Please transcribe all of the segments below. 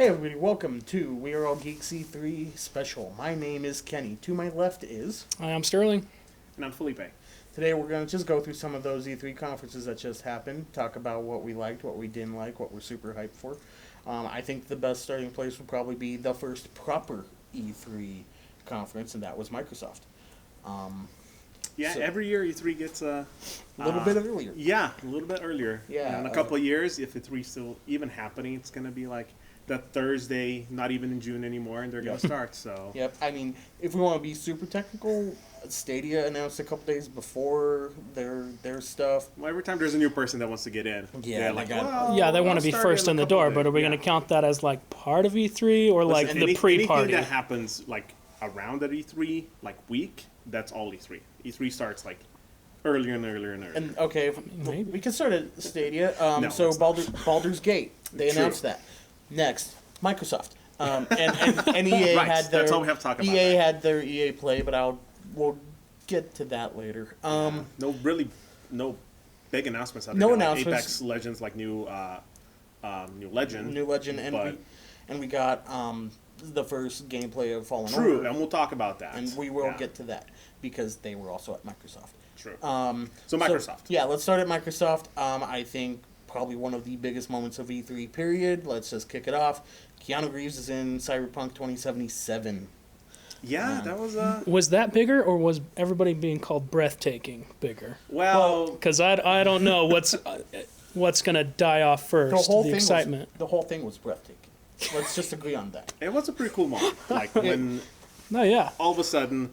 Hey everybody, welcome to We Are All Geeks E3 special. My name is Kenny. To my left is... Hi, I'm Sterling. And I'm Felipe. Today we're going to just go through some of those E3 conferences that just happened, talk about what we liked, what we didn't like, what we're super hyped for. I think the best starting place would probably be the first proper E3 conference, and that was Microsoft. Every year E3 gets a little bit earlier. Yeah, a little bit earlier. Yeah. In a couple of years, if E3's still even happening, it's going to be like that Thursday, not even in June anymore, and they're going to start. So. Yep. I mean, if we want to be super technical, Stadia announced a couple days before their stuff. Well, every time there's a new person that wants to get in, yeah, they're like, they want to be first in the door, but are we going to count that as like part of E3 or like the pre-party? Anything that happens like around that E3 like week, that's all E3. E3 starts like earlier and earlier and earlier. And okay, Maybe. we can start at Stadia. No, So Baldur's Gate, they announced that. Next, Microsoft. And EA right, had their that's all we have to talk about. EA had their EA Play, but we'll get to that later. No big announcements out there. No Like announcements. Apex Legends, like new Legend. New Legend, and we got the first gameplay of Fallen Order. True, and we'll talk about that. And we will get to that because they were also at Microsoft. True. So Microsoft. Yeah, let's start at Microsoft. I think probably one of the biggest moments of E3 period. Let's just kick it off. Keanu Reeves is in Cyberpunk 2077. Yeah, that was Was that bigger, or was everybody being called breathtaking bigger? well. Because I don't know what's going to die off first. The excitement. The whole thing was breathtaking. Let's just agree on that. It was a pretty cool moment. Like when Oh yeah. all of a sudden,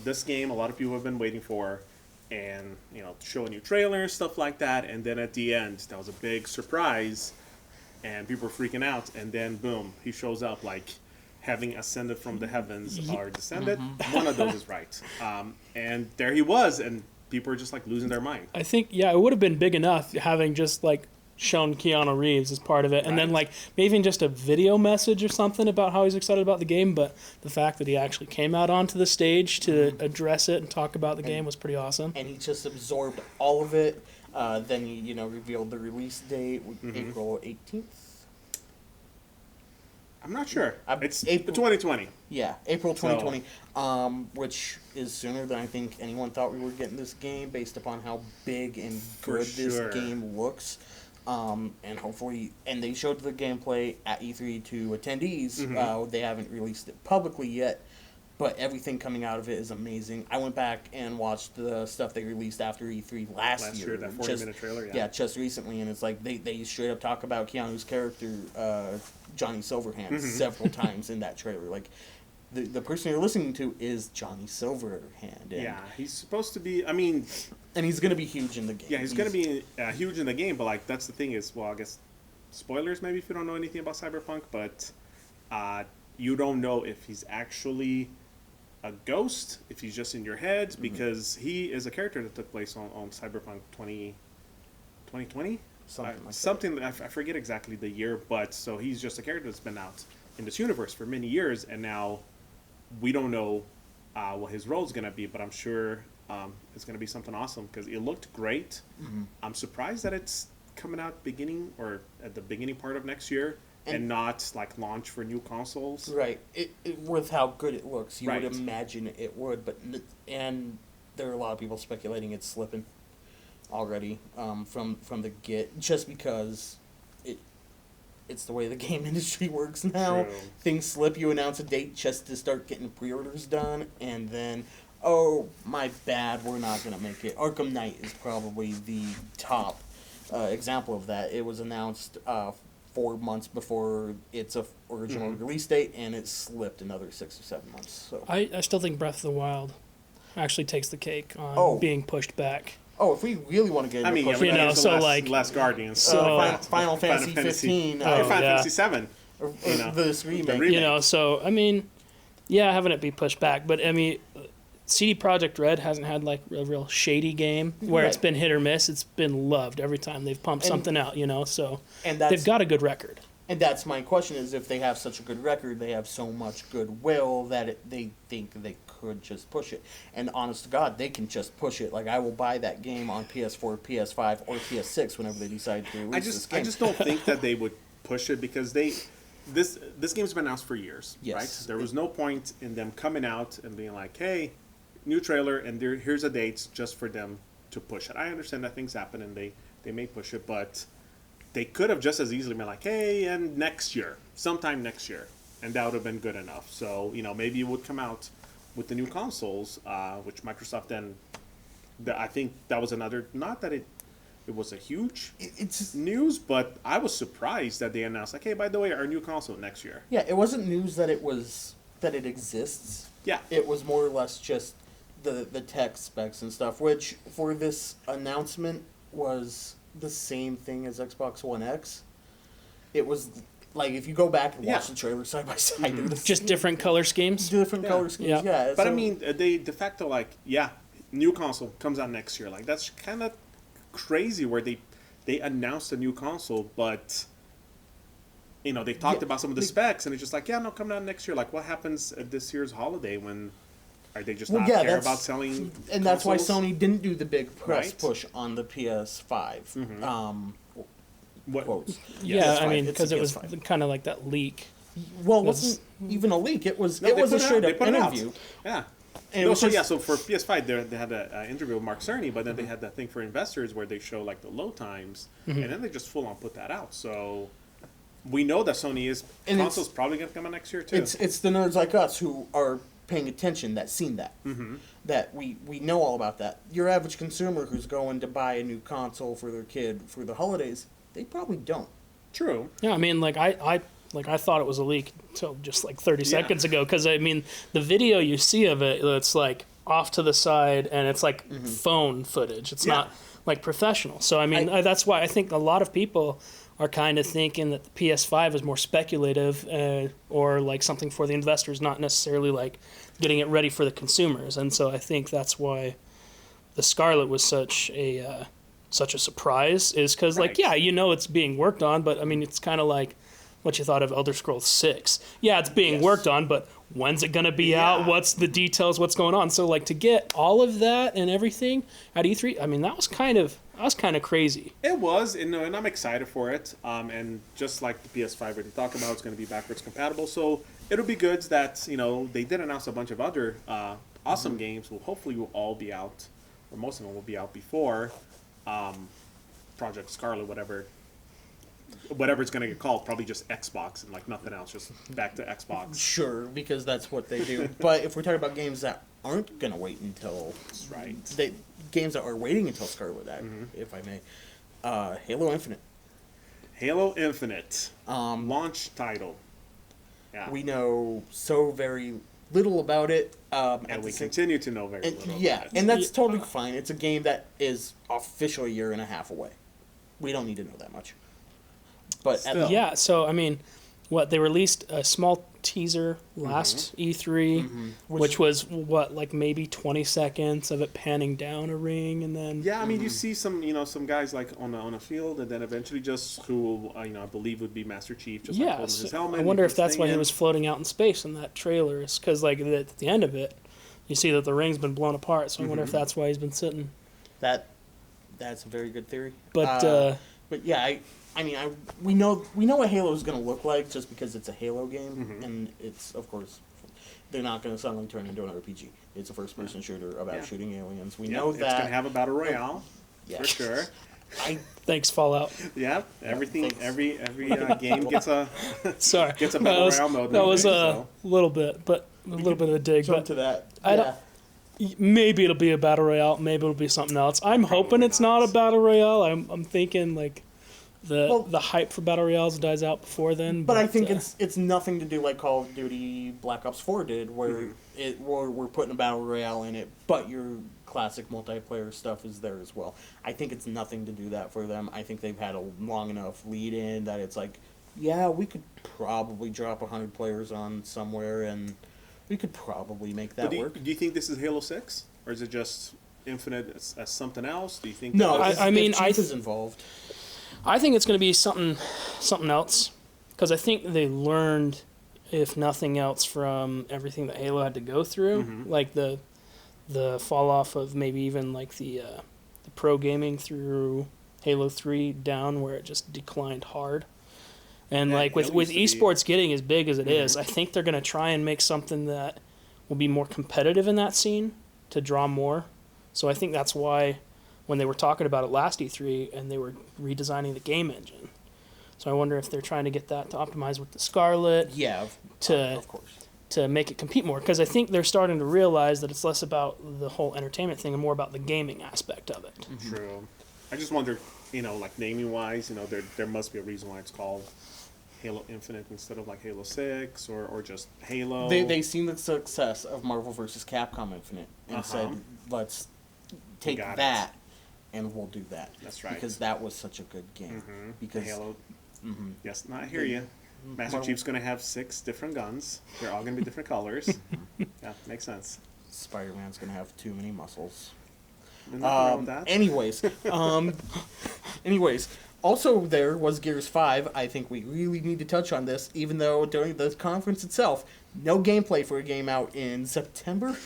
this game a lot of people have been waiting for, and show a new trailer and stuff like that, and then at the end that was a big surprise, and people were freaking out, and then boom, he shows up like having ascended from the heavens or descended. One of those is right. And there he was, and people were just like losing their mind. I think it would have been big enough having just like shown Keanu Reeves as part of it, and then like maybe even just a video message or something about how he's excited about the game. But the fact that he actually came out onto the stage to address it and talk about the game was pretty awesome. And he just absorbed all of it. Then he revealed the release date, April 18th. I'm not sure. It's April 2020. Yeah, April 2020, which is sooner than I think anyone thought we were getting this game based upon how big and good this game looks. And hopefully, and they showed the gameplay at E3 to attendees. They haven't released it publicly yet, but everything coming out of it is amazing. I went back and watched the stuff they released after E3 last year. That 40-minute trailer, yeah, just recently, and it's like they straight up talk about Keanu's character, Johnny Silverhand, several times in that trailer. Like, the person you're listening to is Johnny Silverhand. And, he's supposed to be, and he's going to be huge in the game. Yeah, he's going to be huge in the game, but like that's the thing is, well, I guess spoilers maybe if you don't know anything about Cyberpunk, but you don't know if he's actually a ghost, if he's just in your head, because he is a character that took place on Cyberpunk 2020? Something like that. I forget exactly the year, but so he's just a character that's been out in this universe for many years, and now we don't know what his role is going to be, but I'm sure it's going to be something awesome because it looked great. I'm surprised that it's coming out at the beginning part of next year and not like launch for new consoles. Right. With how good it looks, you would imagine it would, and there are a lot of people speculating it's slipping already from the get, just because it's the way the game industry works now. True. Things slip. You announce a date just to start getting pre-orders done, and then, oh, my bad, we're not going to make it. Arkham Knight is probably the top example of that. It was announced 4 months before its original release date, and it slipped another 6 or 7 months. So I still think Breath of the Wild actually takes the cake on being pushed back. Oh, if we really want to get into so like Last Guardians, Final Fantasy 15, Final Fantasy 7, this remake. So having it be pushed back, but CD Projekt Red hasn't had like a real shady game where it's been hit or miss. It's been loved every time they've pumped something out, so they've got a good record. And that's my question: is if they have such a good record, they have so much goodwill that they think they could just push it. And honest to God, they can just push it. Like, I will buy that game on PS4, PS5, or PS6 whenever they decide to release this game. I just don't think that they would push it because this game's been announced for years, Yes. right? There was no point in them coming out and being like, "Hey, new trailer, and here's a date," just for them to push it. I understand that things happen and they may push it, but they could have just as easily been like, "Hey, and next year, sometime next year," and that would have been good enough. So maybe it would come out with the new consoles, which Microsoft then. I think that was another. Not that it was a huge It's news, but I was surprised that they announced like, "Hey, by the way, our new console next year." yeah. It wasn't news that it exists. Yeah. It was more or less just the tech specs and stuff, which for this announcement was the same thing as Xbox One X. It was like if you go back and watch Yeah. the trailer side by side, they're the Just different color schemes. different Yeah. color schemes. Yeah. Yeah, But so- I mean, they de facto like, yeah, new console comes out next year. Like that's kind of crazy where they announced a new console, but they talked Yeah, about some of the specs, and it's just like, yeah, no, coming out next year. Like, what happens at this year's holiday when are they just not care that's- about selling? and that's why consoles? Sony didn't do the big press Right. push on the PS5. What? Quotes. Yeah, I PS5, mean, it's because the it was PS5. kind of like that leak. Well, it That's- wasn't even a leak. It was No, it they was a put it out. straight They up put it out. interview. Yeah. And it No, was so just- yeah, so for PS5, they had an interview with Mark Cerny, but then they had that thing for investors where they show like the load times, and then they just full on put that out. So we know that Sony is And console's probably gonna come out next year too. It's the nerds like us who are paying attention that seen that. That we know all about that. Your average consumer who's going to buy a new console for their kid for the holidays, they probably don't. True. Yeah, I mean, I thought it was a leak until just like 30 seconds ago, because I mean, the video you see of it, it's like off to the side, and it's like phone footage. It's Yeah. not like professional. So I mean, that's why I think a lot of people are kind of thinking that the PS5 is more speculative, or like something for the investors, not necessarily like getting it ready for the consumers. And so I think that's why the Scarlet was such a surprise, is because like, Right. yeah, it's being worked on, but I mean, it's kind of like what you thought of Elder Scrolls 6. Yeah, it's being Yes. worked on, but when's it going to be out? Yeah. What's the details? What's going on? So like to get all of that and everything at E3, I mean, that was kind of crazy. It was, and I'm excited for it. And just like the PS5 we talked about, it's going to be backwards compatible. So it'll be good that they did announce a bunch of other awesome games. Will hopefully will all be out, or most of them will be out before Project Scarlet, whatever it's going to get called. Probably just Xbox and like nothing else. Just back to Xbox. Sure, because that's what they do. But if we're talking about games that aren't gonna wait until Right. games that are waiting until Scarlet, if I may, Halo Infinite. Halo Infinite launch title. Yeah. We know so very little about it. and we continue to know very And, little. yeah, about it. and that's totally fine. It's a game that is officially a year and a half away. We don't need to know that much. But at the, Yeah, so I mean, they released a small teaser last E3, which was like maybe 20 seconds of it panning down a ring, and then Yeah, I mean, you see some guys like on a field, and then eventually just who I believe would be Master Chief, just like yeah. holding So his helmet. I wonder and if that's why he thing was floating out in space in that trailer, is because like at the end of it, you see that the ring's been blown apart. So I wonder if that's why he's been sitting. that's a very good theory. But But yeah, we know what Halo is going to look like just because it's a Halo game, and it's of course they're not going to suddenly turn into an RPG. It's a first-person shooter about Yeah. shooting aliens. We Yeah, know it's that. gonna have a battle royale Yeah. for sure. I thanks, Fallout. Yeah, everything, thanks. every game gets a Sorry, Gets a battle royale mode that was nowadays, a little bit, but a little bit of a dig. jump But to that. I don't- maybe it'll be a battle royale. Maybe it'll be something else. I'm hoping it's not a battle royale. I'm thinking like the hype for battle royales dies out before then. But I think uh, it's nothing to do like Call of Duty Black Ops 4 did, where we're putting a battle royale in it, but your classic multiplayer stuff is there as well. I think it's nothing to do that for them. I think they've had a long enough lead in that it's like, yeah, we could probably drop 100 players on somewhere, and we could probably make that But do work. you think this is Halo 6, or is it just Infinite as something else? Do you think? No, that I mean, Chief is involved. I think it's going to be something else, because I think they learned, if nothing else, from everything that Halo had to go through, like the fall off of maybe even like the pro gaming through Halo 3 down, where it just declined hard. And Yeah, like with Halo used to be- esports getting as big as it is, I think they're going to try and make something that will be more competitive in that scene to draw more. So I think that's why when they were talking about it last E3 and they were redesigning the game engine. So I wonder if they're trying to get that to optimize with the Scarlet Yeah, to of course. to make it compete more, because I think they're starting to realize that it's less about the whole entertainment thing and more about the gaming aspect of it. True. I just wonder, like naming wise, there must be a reason why it's called Halo Infinite instead of like Halo 6 or just Halo. They seen the success of Marvel vs. Capcom Infinite and said, let's take Got it. that and we'll do that. That's right. Because that was such a good game. Because Halo. Yes, no, I hear you. Master Chief's going to have 6 different guns. They're all going to be different colors. Yeah, makes sense. Spider-Man's going to have too many muscles. Nothing wrong with that. Anyways, also there was Gears 5. I think we really need to touch on this, even though during the conference itself, no gameplay for a game out in September.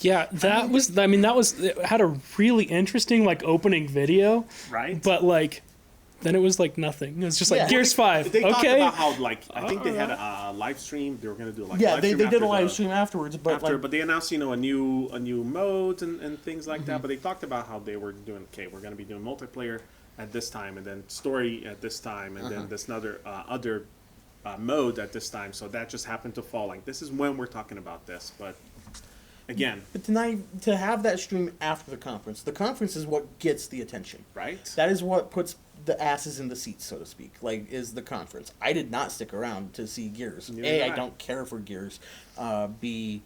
Yeah, it had a really interesting like opening video, Right? but like then it was like nothing. It was just like Yeah. Gears 5. They talked Okay. about how I think they had a live stream. They were going to do like Yeah, live they stream did a after live the- stream afterwards, but but they announced a new mode and things like that. But they talked about how they were doing. Okay, we're going to be doing multiplayer at this time, and then story at this time, and then this other mode at this time. So that just happened to fall. Like this is when we're talking about this. But again, But tonight, to have that stream after the conference is what gets the attention. right? That is what puts the asses in the seats, so to speak. Like, is the conference. I did not stick around to see Gears. Neither A, did I I. don't care for Gears. B,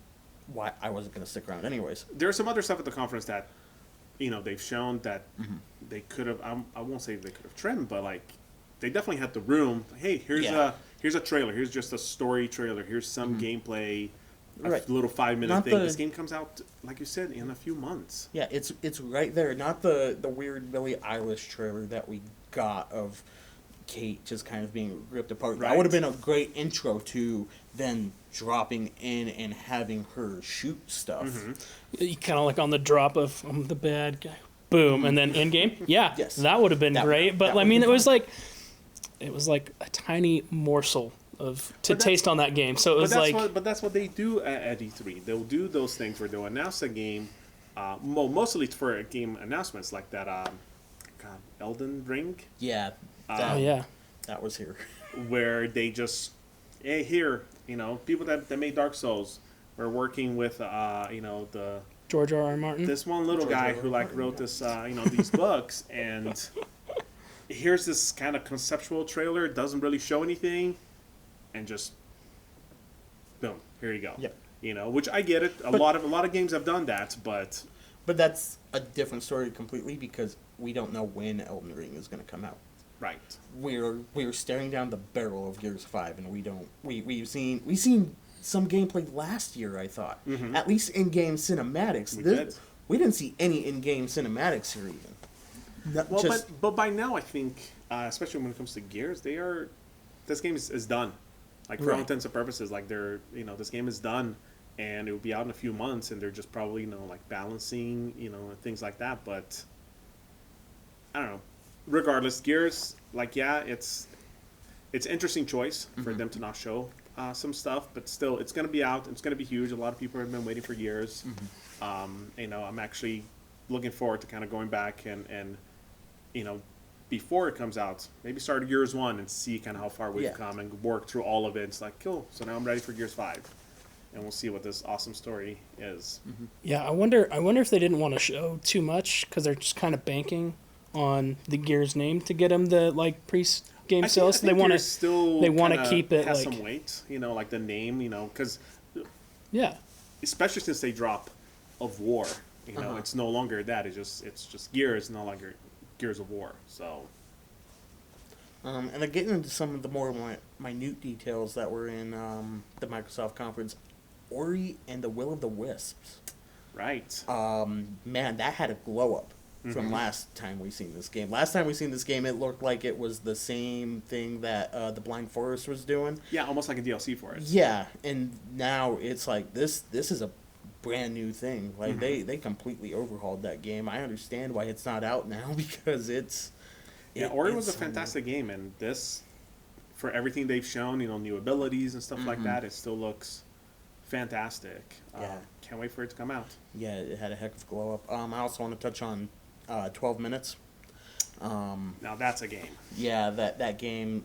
why I wasn't going to stick around anyways. There's some other stuff at the conference that they've shown that they could have. I won't say they could have trimmed, but like they definitely had the room. Hey, here's Yeah. a trailer. Here's just a story trailer. Here's some gameplay. A Right. little 5-minute Not thing. the- This game comes out, like you said, in a few months. Yeah, it's right there. Not the weird Billie Eilish trailer that we got of Kate just kind of being ripped apart. That Right. would have been a great intro to then dropping in and having her shoot stuff. Kind of like on the drop of I'm the bad guy. Boom, and then in game. Yeah, Yes. that would have been That- great. But that I would've mean, been it was like a tiny morsel of to But that's- taste on that game. So it was like But that's what they do at E3. They'll do those things where they'll announce a game, mostly for game announcements like that. God, Elden Ring, Yeah, oh yeah, that was here. where they just, hey, here, people that made Dark Souls, we're working with, the George R. R. Martin. this one little George guy R. R. who like Martin, wrote this, these books, and here's this kind of conceptual trailer. It doesn't really show anything, and just boom, here you go. Yep. Which I get it. A lot of games have done that, but But that's a different story completely because we don't know when Elden Ring is going to come out. right. We're staring down the barrel of Gears 5, and we've seen some gameplay last year. I thought at least in-game cinematics. We didn't see any in-game cinematics here even. Well, but by now I think, especially when it comes to Gears, this game is done. Like for all Right. intents and purposes, like this game is done, and it will be out in a few months, and they're just probably like balancing, and things like that. But I don't know. Regardless, Gears, like it's interesting choice for them to not show some stuff, but still, it's going to be out. It's going to be huge. A lot of people have been waiting for years. I'm actually looking forward to kind of going back and before it comes out, maybe start Gears 1 and see kind of how far we've Yeah. come and work through all of it. It's like, cool. So now I'm ready for Gears 5. And we'll see what this awesome story is. Yeah, I wonder if they didn't want to show too much because they're just kind of banking on the Gears name to get them the like pre-game sales. I think They want Gears still they want to kinda keep it has like some weight, like the name, because yeah. especially since they drop of War, it's no longer that. It's just Gears, no longer Gears of War. So And then getting into some of the more minute details that were in the Microsoft conference, Ori and the Will of the Wisps. right, Man, that had a glow up from last time we seen this game. Last time we seen this game, it looked like it was the same thing that the Blind Forest was doing. yeah, almost like a DLC for it. Yeah, and now it's like this is a brand new thing. Like they completely overhauled that game. I understand why it's not out now because Yeah, Ori was a it's, fantastic game, and this, for everything they've shown, new abilities and stuff like that, it still looks fantastic. Yeah. Can't wait for it to come out. Yeah, it had a heck of a glow up. I also want to touch on 12 Minutes. Now that's a game. Yeah, that game.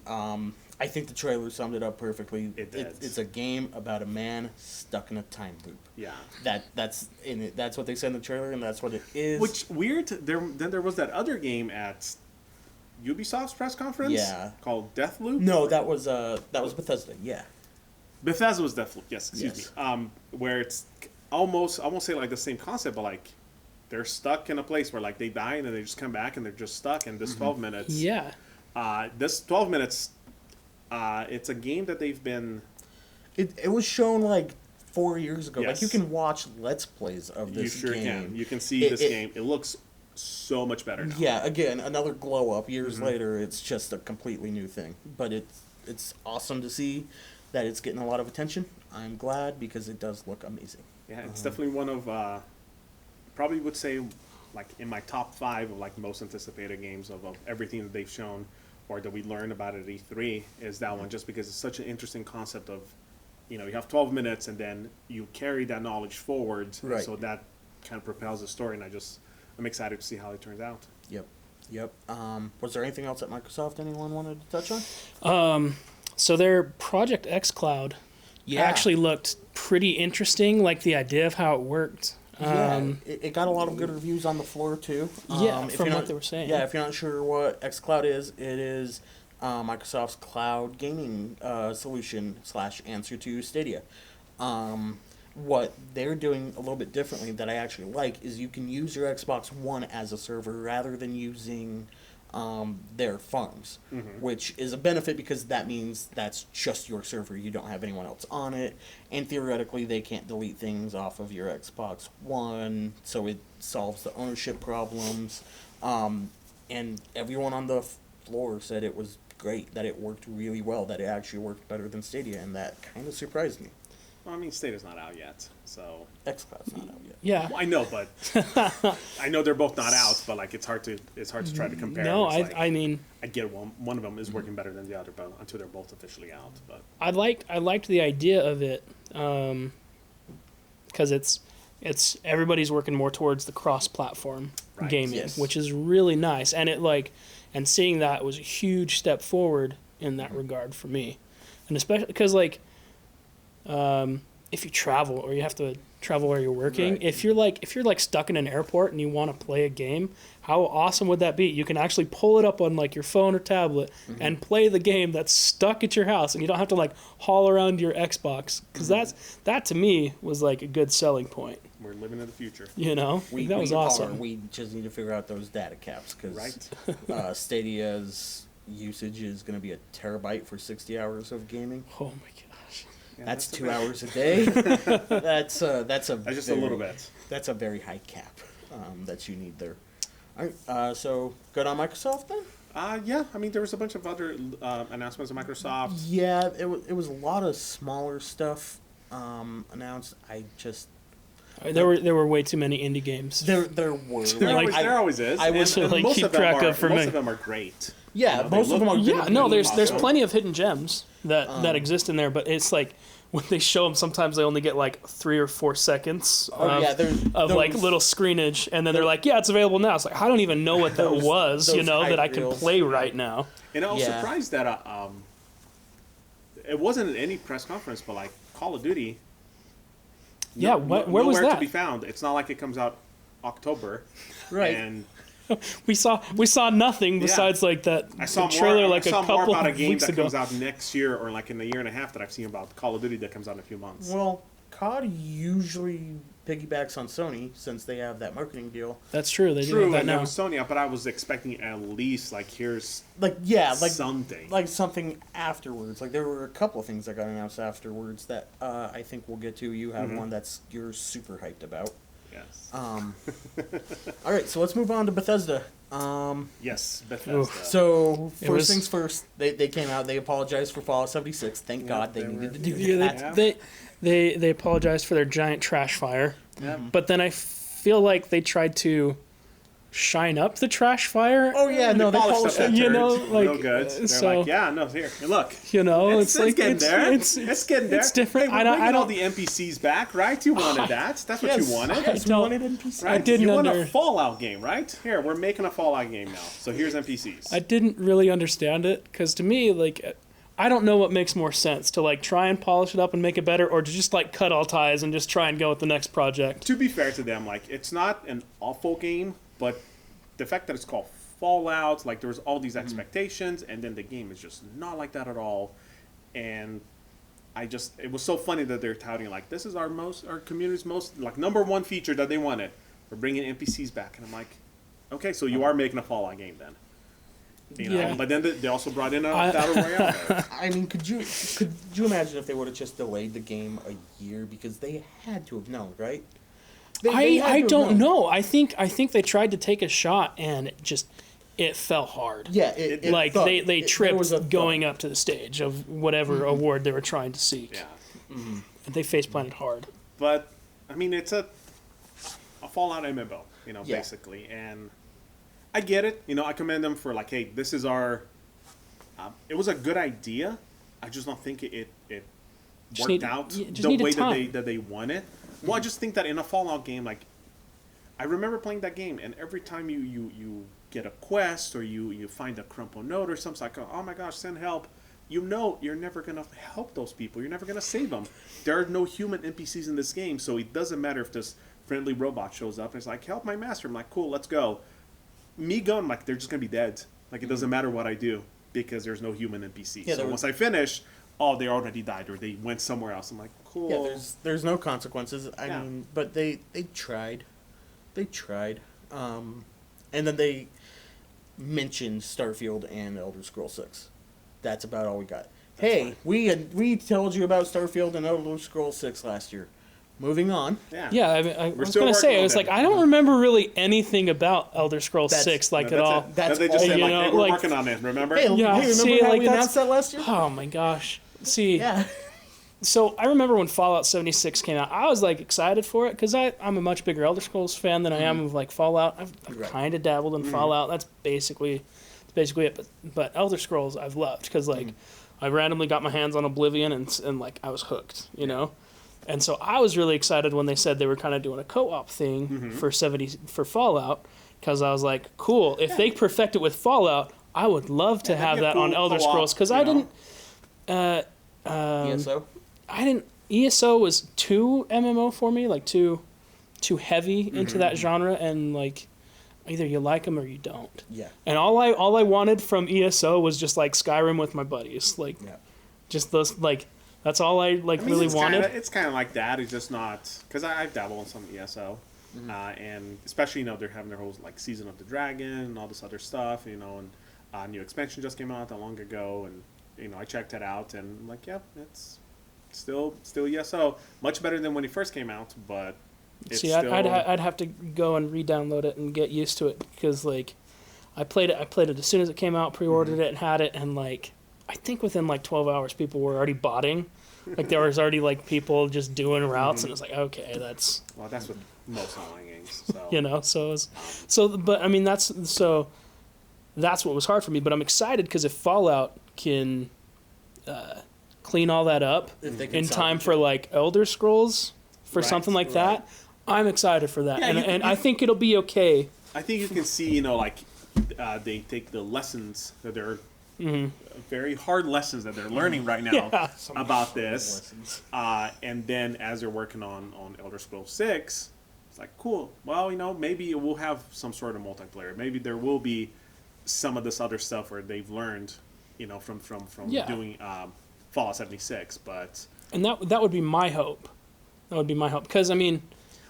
I think the trailer summed it up perfectly. It's a game about a man stuck in a time loop. Yeah. That's in it. That's what they said in the trailer, and that's what it is. Which weird. There was that other game at Ubisoft's press conference. Yeah. Called Deathloop. No, that was Bethesda. Yeah. Bethesda was Deathloop. Yes, Yes. me. Where it's almost, I won't say like the same concept, but like they're stuck in a place where like they die and then they just come back and they're just stuck in this 12 minutes. Yeah. This 12 minutes. It's a game that they've been. It was shown like 4 years ago. Yes. Like you can watch Let's Plays of this You sure game. can. You can see this game. It looks so much better now. Yeah, again, another glow up. Years later, it's just a completely new thing. But it's awesome to see that it's getting a lot of attention. I'm glad because it does look amazing. Yeah, it's definitely one of, probably would say, like in my top 5 of like most anticipated games of everything that they've shown or that we learned about at E3 is that one, just because it's such an interesting concept of, you have 12 minutes and then you carry that knowledge forward. Right. So that kind of propels the story, and I'm excited to see how it turns out. Yep. Was there anything else at Microsoft anyone wanted to touch on? So their Project xCloud actually looked pretty interesting, like the idea of how it worked. It got a lot of good reviews on the floor too. From what they were saying. Yeah, if you're not sure what xCloud is, it is Microsoft's cloud gaming solution / answer to Stadia. What they're doing a little bit differently that I actually like is you can use your Xbox One as a server rather than using their farms, which is a benefit because that means that's just your server. You don't have anyone else on it, and theoretically they can't delete things off of your Xbox One, so it solves the ownership problems. And everyone on the floor said it was great, that it worked really well, that it actually worked better than Stadia, and that kind of surprised me. Well, I mean, Stadia's not out yet, so. xCloud's not out yet. Yeah. Well, I know, but I know they're both not out. But like, it's hard to try to compare. No, It's I mean, I get one of them is working better than the other, but until they're both officially out. But I liked the idea of it, because it's everybody's working more towards the cross-platform Right. gaming, Yes. which is really nice, and and seeing that was a huge step forward in that regard for me, and especially because if you travel or you have to travel where you're working, Right. if you're stuck in an airport and you want to play a game, how awesome would that be? You can actually pull it up on your phone or tablet and play the game that's stuck at your house, and you don't have to haul around your Xbox, because that to me was a good selling point. we're living in the future. That was awesome. We just need to figure out those data caps because Right. Stadia's usage is going to be a terabyte for 60 hours of gaming. Oh my gosh. Yeah, That's a 2 bit. hours a day. That's That's just a little bit. That's a very high cap that you need there. All right, so good on Microsoft then. Yeah. I mean, there was a bunch of other announcements of Microsoft. Yeah, it was a lot of smaller stuff announced. I just There were way too many indie games. there were There always is. I was and to, most keep of them track are, of for most me. of them are great. yeah, they most of them look- are Yeah, really, no, really there's awesome. plenty of hidden gems that exist in there, but it's when they show them, sometimes they only get 3 or 4 seconds Oh, yeah, there's of those- little screenage, and then they're yeah, it's available now. It's I don't even know what that was, those that I hype can reels. play right now. And I was Yeah. surprised that it wasn't at any press conference, but Call of Duty. Yeah, where was nowhere that? to be found. It's not like it comes out October. Right. And We saw nothing besides that I saw the trailer more. a I saw more couple about a of game weeks that ago. comes out next year, or in a year and a half, that I've seen about Call of Duty that comes out in a few months. Well, COD usually piggybacks on Sony since they have that marketing deal. That's true. They do True, have that and now. that was Sony, but I was expecting at least here's something. Something afterwards. There were a couple of things that got announced afterwards that I think we'll get to. You have one that's you're super hyped about. Yes. All right, so let's move on to Bethesda. Yes, Bethesda. So It first was- things first, they came out. They apologized for Fallout 76. Thank God they needed to do that. Yeah, they apologized for their giant trash fire, Yeah. but then I feel like they tried to shine up the trash fire. Oh yeah, no, they polished polished up that. that You turd know, like, real good. They're so- like, yeah, no, here, look. You know, it's like getting there. It's getting there. It's different. Hey, we're I bringing all don't. the NPCs back, right? You wanted that. That's what Yes, you wanted. yes, we don't- wanted NPCs. Right? didn't you want under- a Fallout game, right? Here, we're making a Fallout game now. So here's NPCs. I didn't really understand it because to me, like, I don't know what makes more sense to like try and polish it up and make it better, or to just like cut all ties and just try and go with the next project. To be fair to them, like, it's not an awful game, but the fact that it's called Fallout, like, there was all these expectations, and then the game is just not like that at all. And it was so funny that they're touting, like, this is our community's most, like, #1 feature that they wanted. We're bringing NPCs back. And I'm like, okay, so you are making a Fallout game then. You know, Yeah. but then they also brought in a Battle Royale mode. I mean, could you imagine if they would have just delayed the game a year, because they had to have known, right? They had to I have don't known. know. I think they tried to take a shot and it fell hard. Yeah, it Like thud. they There tripped was a thud. going up to the stage of whatever award they were trying to seek. Yeah. And they face planted hard. But, I mean, it's a Fallout MMO, you know, Yeah. basically. And I get it. You know, I commend them for, like, hey, this is our... it was a good idea. I just don't think it Just worked need- out yeah, just the needed way time. that they wanted. Well, I just think that in a Fallout game, like, I remember playing that game, and every time you get a quest or you find a crumpled note or something, it's like, oh my gosh, send help. You know you're never going to help those people. You're never going to save them. There are no human NPCs in this game, so it doesn't matter if this friendly robot shows up and it's like, help my master. I'm like, cool, let's go. Me going, like, they're just going to be dead. Like, it doesn't matter what I do because there's no human NPCs. Yeah, so once I finish, oh, they already died or they went somewhere else. I'm like, cool. Yeah, there's no consequences. I Yeah. mean, but they tried. They tried. And then they mentioned Starfield and Elder Scrolls 6. That's about all we got. Hey, fine. we told you about Starfield and Elder Scrolls 6 last year. Moving on. Yeah, I mean, I was still going to say, working I on was that. like, I don't remember really anything about Elder Scrolls That's- 6, like, No, at that's all. it. That's they just all- said, you like, know, hey, we're like- working on it, remember? Hey, Yeah, hey, remember see, how like, we that's- announced that last year? Oh, my gosh. See, Yeah. so I remember when Fallout 76 came out, I was, like, excited for it, because I'm a much bigger Elder Scrolls fan than I am of, like, Fallout. I've Right. kind of dabbled in Fallout. That's basically it. But Elder Scrolls I've loved, because, like, I randomly got my hands on Oblivion, and like, I was hooked, you know? And so I was really excited when they said they were kind of doing a co-op thing for Fallout, because I was like, cool, if they perfect it with Fallout, I would love to Yeah, that'd have be a that on cool Elder co-op, Scrolls, because you I know? didn't... ESO? ESO was too MMO for me, like too heavy into that genre, and like either you like them or you don't. Yeah. And all I wanted from ESO was just like Skyrim with my buddies, like Yeah. just those, like that's all I like I mean, really it's wanted. It's kind of like that. It's just not because I've dabbled in some ESO, and especially they're having their whole like Season of the Dragon and all this other stuff, and new expansion just came out not long ago, and I checked it out and I'm like, yeah, it's still ESO, much better than when it first came out, but it's See, still. I'd have to go and re-download it and get used to it, because like I played it as soon as it came out, pre-ordered it and had it, and like I think within like 12 hours people were already botting. Like there was already like people just doing routes, and it's like, okay, that's Well, that's with most online games. So but I mean that's what was hard for me. But I'm excited because if Fallout can clean all that up If they can in time salvage for like Elder Scrolls for Right, something like right. that, I'm excited for that, Yeah, and I think it'll be okay. I think you can see, like they take the lessons that they're very hard lessons that they're learning right now Yeah. about this, Lessons. and then as they're working on Elder Scrolls 6, it's like, cool. Well, maybe it will have some sort of multiplayer. Maybe there will be some of this other stuff where they've learned, from Yeah. doing Fallout 76. But And that would be my hope. That would be my hope, because I mean,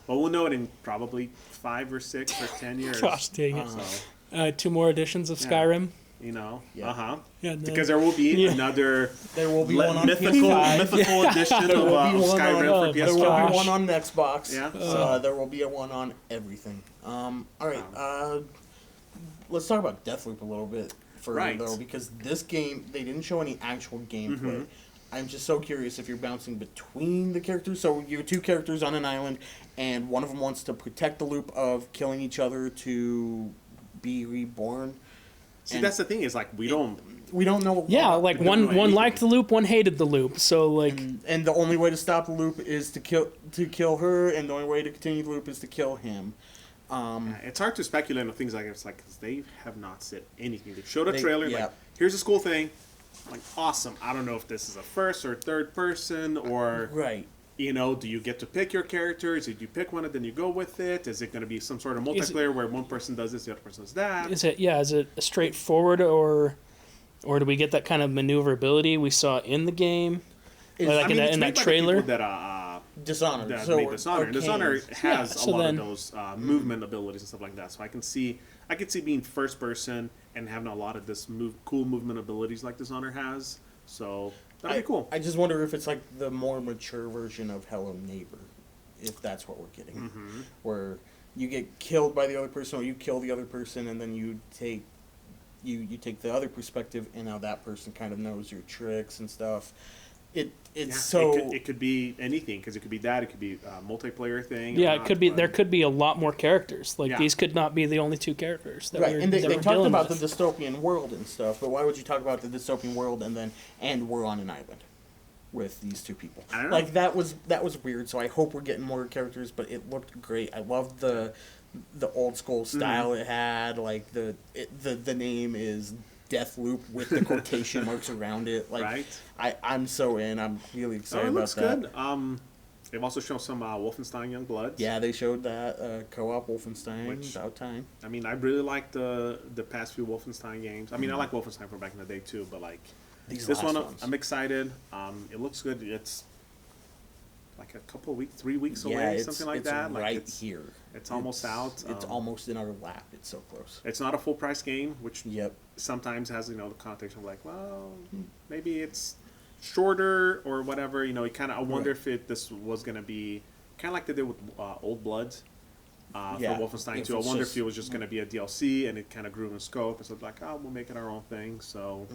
well, we'll know it in probably 5 or 6 or 10 years. gosh dang it, So, 2 more editions of Yeah. Skyrim. Yeah. Yeah, then- because there will be Yeah. another There will be one on mythical PS5. edition There of will be one Skyrim on- for There will PS5. be one on Xbox. Yeah. There will be a one on everything. All right. Let's talk about Deathloop a little bit further, Right. though, because this game, they didn't show any actual gameplay. I'm just so curious if you're bouncing between the characters. So you're two characters on an island, and one of them wants to protect the loop of killing each other to be reborn. See, that's the thing is like we don't know. Yeah, like one liked the loop, one hated the loop. So like, and the only way to stop the loop is to kill her, and the only way to continue the loop is to kill him. It's hard to speculate on things like it's like because they have not said anything. They showed a trailer like, here's this cool thing. Like, awesome. I don't know if this is a first or third person or right. You know, do you get to pick your characters? Did you pick one and then you go with it? Is it going to be some sort of multiplayer where one person does this, the other person does that? Is it a straightforward or do we get that kind of maneuverability we saw in the game? Like in that trailer? Dishonored. Made Dishonored. Dishonored has a lot of those movement abilities and stuff like that. So I could see being first person and having a lot of this cool movement abilities like Dishonored has. So that'd be cool. I just wonder if it's like the more mature version of Hello Neighbor, if that's what we're getting, where you get killed by the other person or you kill the other person and then you take the other perspective and now that person kind of knows your tricks and stuff. It could be anything because it could be that, it could be a multiplayer thing. Yeah, it could be. There could be a lot more characters. Like these could not be the only two characters. Right, and they talked about the dystopian world and stuff. But why would you talk about the dystopian world and we're on an island with these two people? I don't know. Like that was weird. So I hope we're getting more characters. But it looked great. I loved the old school style it had. Like the name is Deathloop with the quotation marks around it. Like right. I'm so in. I'm really excited about that. It looks good. They've also shown some Wolfenstein Youngblood. Yeah, they showed that co-op Wolfenstein. About time. I mean, I really like the past few Wolfenstein games. I mean, I like Wolfenstein from back in the day too, but like this one, I'm excited. It looks good. It's like a couple of weeks, 3 weeks away, something like that. Right, like here. It's almost out. It's almost in our lap. It's so close. It's not a full price game, which sometimes has the connotation of like, well, maybe it's shorter or whatever. I wonder if this was gonna be kind of like they did with Old Bloods for Wolfenstein 2. I wonder if it was just gonna be a DLC and it kind of grew in scope. And so like, we'll make it our own thing. So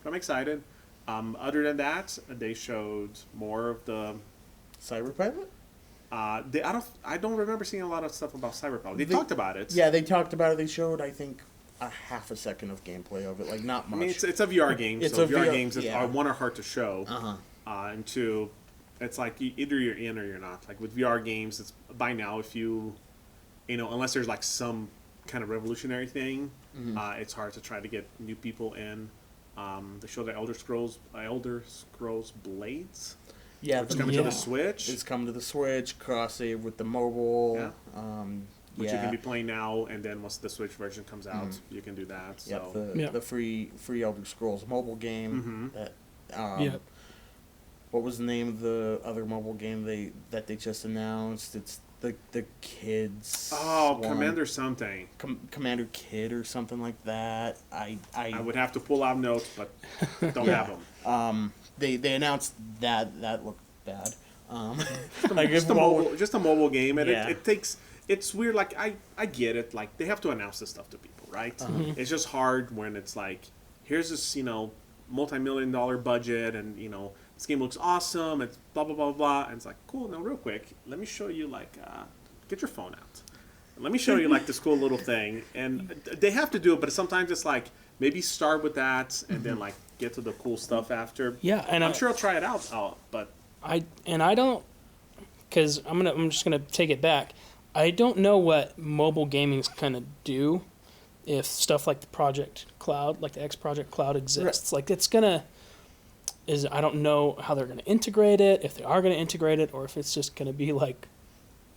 I'm excited. Other than that, they showed more of the Cyberpilot. I don't remember seeing a lot of stuff about Cyberpilot. They talked about it. Yeah, they talked about it. They showed, I think, a half a second of gameplay of it. Like, not much. I mean, it's a VR game. So VR games one are hard to show. And two, it's like either you're in or you're not. Like with VR games, it's by now if you unless there's like some kind of revolutionary thing, it's hard to try to get new people in. They showed the Elder Scrolls Blades. Yeah, it's coming to the Switch. It's coming to the Switch. Cross save with the mobile. Yeah. Which you can be playing now, and then once the Switch version comes out, you can do that. So. The free Elder Scrolls mobile game. That. What was the name of the other mobile game that they just announced? It's the kids. Oh, one. Commander something. Commander Kid or something like that. I would have to pull out notes, but don't have them. They announced that looked bad. Just a mobile game, and it takes. It's weird. Like I get it. Like they have to announce this stuff to people, right? It's just hard when it's like, here's this multi-million-dollar budget, and this game looks awesome. It's blah blah blah blah, and it's like cool. Now real quick, let me show you get your phone out. Let me show you this cool little thing, and they have to do it. But sometimes it's like maybe start with that, and then get to the cool stuff after. Yeah, and I'm sure I'll try it out. But I don't, because I'm just gonna take it back. I don't know what mobile gaming's gonna do if stuff like the Project Cloud, like the X Project Cloud exists. Like it's gonna. I don't know how they're gonna integrate it, if they are gonna integrate it, or if it's just gonna be like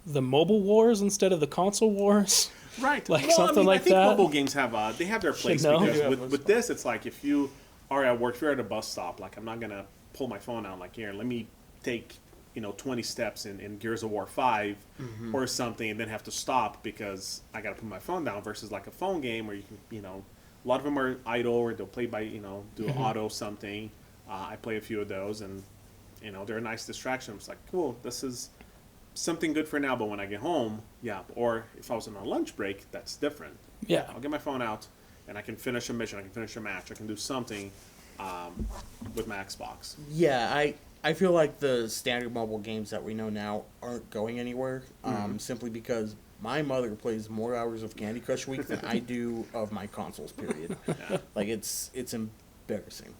the mobile wars instead of the console wars. Right. Like something like that. I think mobile games have their place because with this it's like if you are at work, if you're at a bus stop, like I'm not gonna pull my phone out like here, let me take 20 steps in Gears of War 5 or something and then have to stop because I gotta put my phone down versus like a phone game where you can a lot of them are idle or they'll play by do auto something. I play a few of those and they're a nice distraction. It's like cool, this is something good for now, but when I get home, or if I was on a lunch break, that's different. Yeah. I'll get my phone out and I can finish a mission, I can finish a match, I can do something with my Xbox. Yeah, I feel like the standard mobile games that we know now aren't going anywhere, simply because my mother plays more hours of Candy Crush a week than I do of my consoles, period. Yeah. Like, it's embarrassing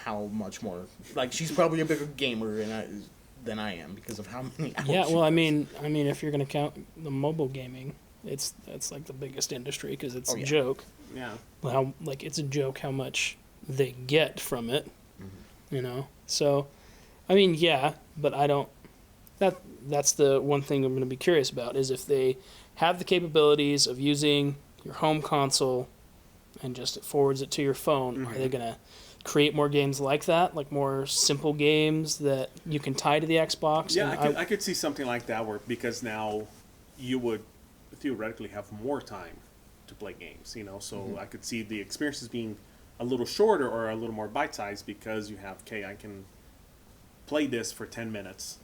how much more... Like, she's probably a bigger gamer than I am because of how many hours Yeah, she well, I plays. mean, if you're gonna count the mobile gaming, that's like the biggest industry because it's Oh, yeah. a joke. Yeah. How like it's a joke how much they get from it, you know. So, I mean, yeah, but I don't. That's the one thing I'm going to be curious about is if they have the capabilities of using your home console and just it forwards it to your phone. Are they going to create more games like that, like more simple games that you can tie to the Xbox? Yeah, And I could see something like that where because now you would theoretically have more time to play games, you know. So I could see the experiences being a little shorter or a little more bite-sized because you have, okay, I can play this for 10 minutes,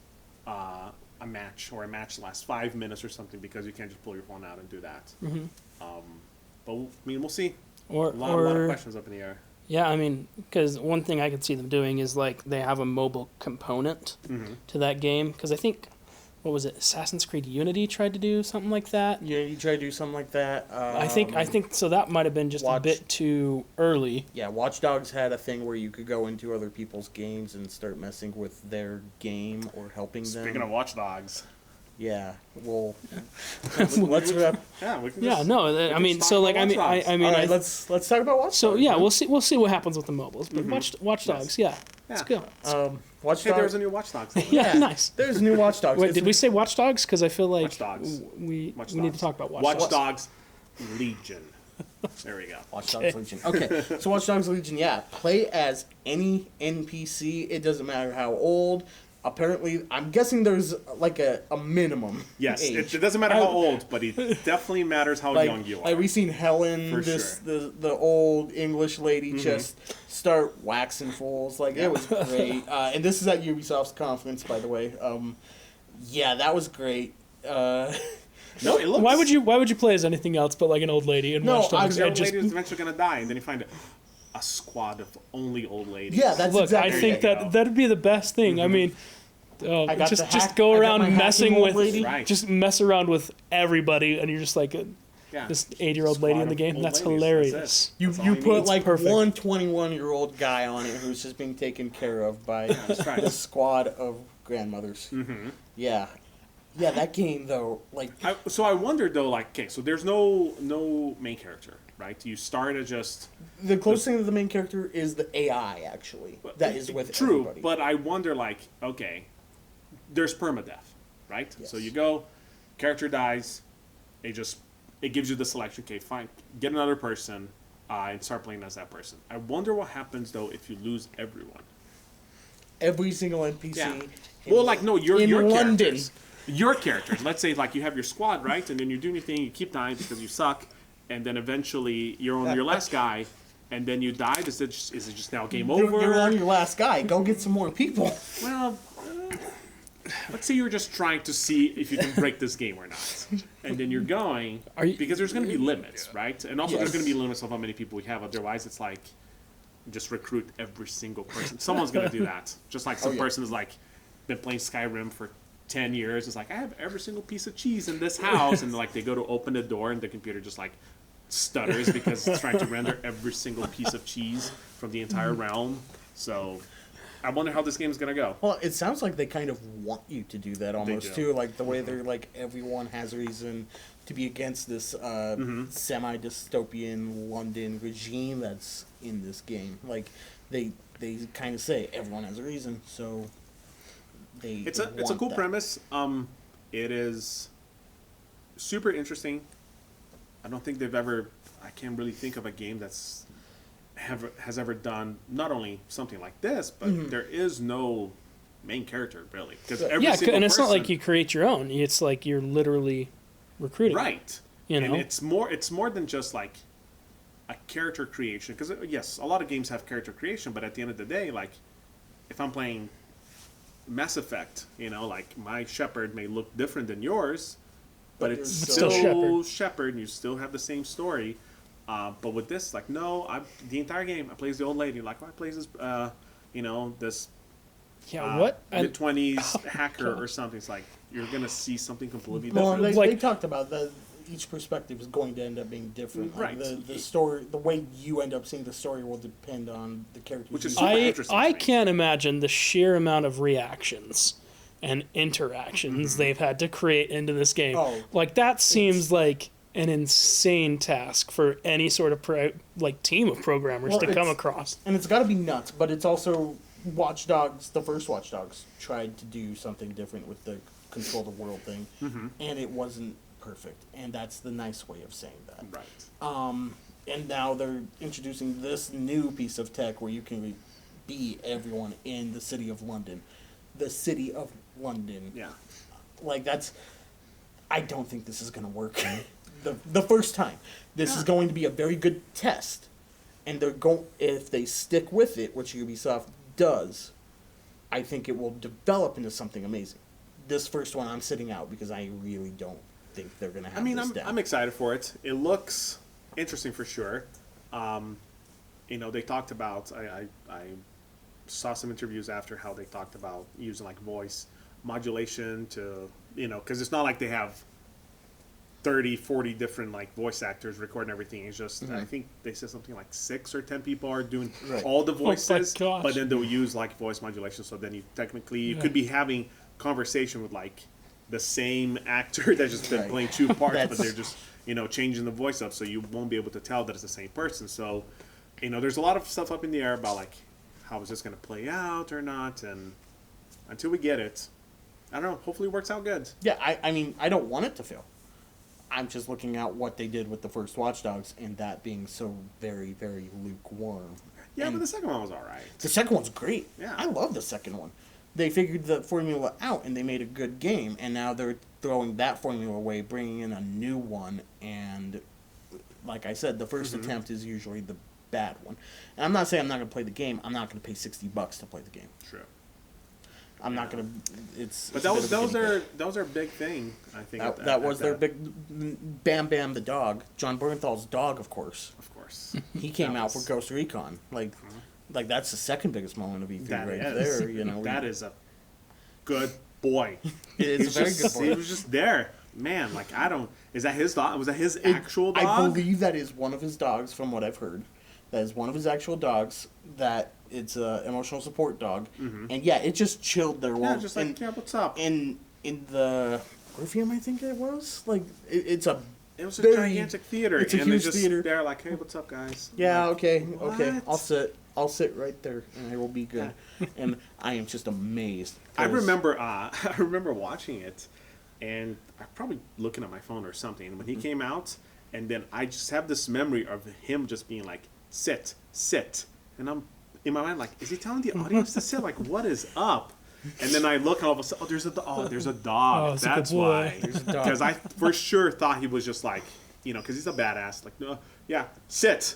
a match lasts 5 minutes or something because you can't just pull your phone out and do that. But I mean, we'll see. Or A lot of questions up in the air. Yeah, I mean, because one thing I could see them doing is like they have a mobile component to that game. Because I think, what was it? Assassin's Creed Unity tried to do something like that. Yeah, you try to do something like that. I think so. That might have been just a bit too early. Yeah, Watch Dogs had a thing where you could go into other people's games and start messing with their game or helping them. Speaking of Watch Dogs. Yeah, well, let's wrap. Yeah, we can Yeah, just, no, I mean, so like, I mean, I mean, All right, let's talk about Watch so Dogs. yeah, we'll see what happens with the mobiles. But Watch Dogs, yeah, let's go. Watch hey, Dogs. there's a new Watch Dogs. Yeah, nice. There's a new Watch Dogs. Wait, did we say Watch Dogs? Because I feel like Watch Dogs. we Watch need to Dogs. talk about Watch Dogs. Dogs Legion. There we go. Watch Dogs Legion. Okay, so Watch Dogs Legion, yeah, play as any NPC. It doesn't matter how old. Apparently, I'm guessing there's like a minimum Yes, age. it doesn't matter how old, but it definitely matters how young you are. Like we seen Helen, For the old English lady, just start waxing fools. Like it was great. And this is at Ubisoft's conference, by the way. Yeah, that was great. No, it looks. Why would you play as anything else but like an old lady in Watch Dogs? Because the I old just lady is eventually gonna die, and then you find a squad of only old ladies. Yeah, that's look. exactly. I think There you go. that'd be the best thing. I mean. I got the Just go around messing with, Right. just mess around with everybody, and you're just like Yeah. this 80-year-old lady Squad in the of game. old That's ladies, hilarious. that's it. You That's all you put need. like perfect. one 21-year-old guy on it who's just being taken care of by that's right. a squad of grandmothers. Yeah, that game though, like So I wondered though, like, okay, so there's no main character, right? You start as just the closest thing to the main character is the AI actually that is with true, everybody. but I wonder, like, okay, there's permadeath, right? Yes. So you go, character dies, it gives you the selection. Okay, fine, get another person and start playing as that person. I wonder what happens though if you lose everyone. Every single NPC. Yeah. in- Well, like no, your London. characters. Your characters. Let's say like you have your squad, right? And then you're doing your thing, you keep dying because you suck, and then eventually you're on your last guy, and then you died. Is it just now game over? You're on your last guy. Go get some more people. Well, let's say you're just trying to see if you can break this game or not, and then you're going because there's going to be limits, right? And also there's Yes. going to be limits of how many people we have. Otherwise, it's like just recruit every single person. Someone's going to do that. Just like some yeah. person is like been playing Skyrim for 10 years. It's like I have every single piece of cheese in this house, and like they go to open the door and the computer just like stutters because it's trying to render every single piece of cheese from the entire realm. So I wonder how this game is going to go. Well, it sounds like they kind of want you to do that almost do. too. Like the way they're like everyone has a reason to be against this semi-dystopian London regime that's in this game. Like they kind of say everyone has a reason, so they. It's a cool premise. It is super interesting. I don't think I can't really think of a game has ever done not only something like this, but there is no main character really because And it's not like you create your own. It's like you're literally recruiting. right. You know? And it's more than just like a character creation because yes, a lot of games have character creation, but at the end of the day, like if I'm playing Mass Effect, like my Shepard may look different than yours, but it's But still still Shepard, and you still have the same story. But with this, like, no, the entire game I play as the old lady. Like, I play as this, this what? mid-20s hacker or something. It's like you're gonna see something completely Well, different. they talked about that each perspective is going to end up being different. Right. The story, the way you end up seeing the story will depend on the characters. Which is you super play. interesting. I can't imagine the sheer amount of reactions and interactions they've had to create into this game. Oh, like that seems like an insane task for any sort of team of programmers to come across. And it's got to be nuts, but it's also Watch Dogs. The first Watch Dogs tried to do something different with the control the world thing, and it wasn't perfect. And that's the nice way of saying that. Right. And now they're introducing this new piece of tech where you can be everyone in the city of London. The city of London. Yeah. Like, that's... I don't think this is going to work the first time. This is going to be a very good test. And they're going... If they stick with it, which Ubisoft does, I think it will develop into something amazing. This first one, I'm sitting out because I really don't think they're going to have this down. I'm excited for it. It looks interesting for sure. They talked about... I saw some interviews after how they talked about using like voice modulation to, because it's not like they have 30, 40 different like voice actors recording everything. It's just, I think they said something like 6 or 10 people are doing all the voices, but then they'll use like voice modulation. So then you could be having conversation with like the same actor that's just been playing 2 parts, but they're just, changing the voice up. So you won't be able to tell that it's the same person. So, there's a lot of stuff up in the air about like, how is this going to play out or not? And until we get it, I don't know. Hopefully it works out good. Yeah, I mean, I don't want it to fail. I'm just looking at what they did with the first Watch Dogs and that being so very, very lukewarm. Yeah, and but the second one was all right. The second one's great. Yeah. I love the second one. They figured the formula out and they made a good game, and now they're throwing that formula away, bringing in a new one, and like I said, the first attempt is usually the bad one. And I'm not saying I'm not going to play the game. I'm not going to pay $60 to play the game. True. I'm not going to. But those are big thing. I think that was their big. Bam Bam the dog, John Bernthal's dog, of course. Of course. He came out for Ghost Recon. Like that's the second biggest moment of E3 there. That is a good boy. It is a very good boy. He was just there. Man, like is that his dog? Was that his actual dog? I believe that is one of his dogs, from what I've heard. That is one of his actual dogs. That it's an emotional support dog, and yeah, it just chilled there. Yeah, just like, what's up? In the Orpheum, I think it was. Like it was a gigantic theater. It's a huge theater. They're like, hey, what's up, guys? Yeah, like, okay. What? I'll sit right there, and I will be good. And I am just amazed. I remember watching it, and I'm probably looking at my phone or something. And when he came out, and then I just have this memory of him just being like, sit, and I'm in my mind like, is he telling the audience to sit? Like, what is up? And then I look, and all of a sudden, there's a dog. That's why. Because I for sure thought he was just like, because he's a badass. Like, no, yeah, sit.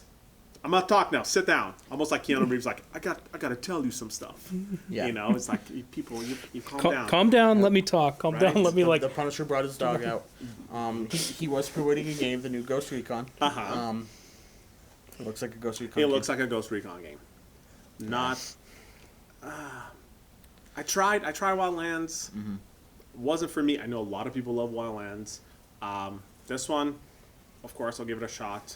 I'm gonna talk now. Sit down. Almost like Keanu Reeves. Like, I got to tell you some stuff. Yeah. It's like people, you calm down. Calm down. Let me talk. Calm down. Let me The Punisher brought his dog out. He was promoting a game, the new Ghost Recon. It looks like a Ghost Recon. It looks like a Ghost Recon game. Not. I tried Wildlands. Wasn't for me. I know a lot of people love Wildlands. This one, of course, I'll give it a shot.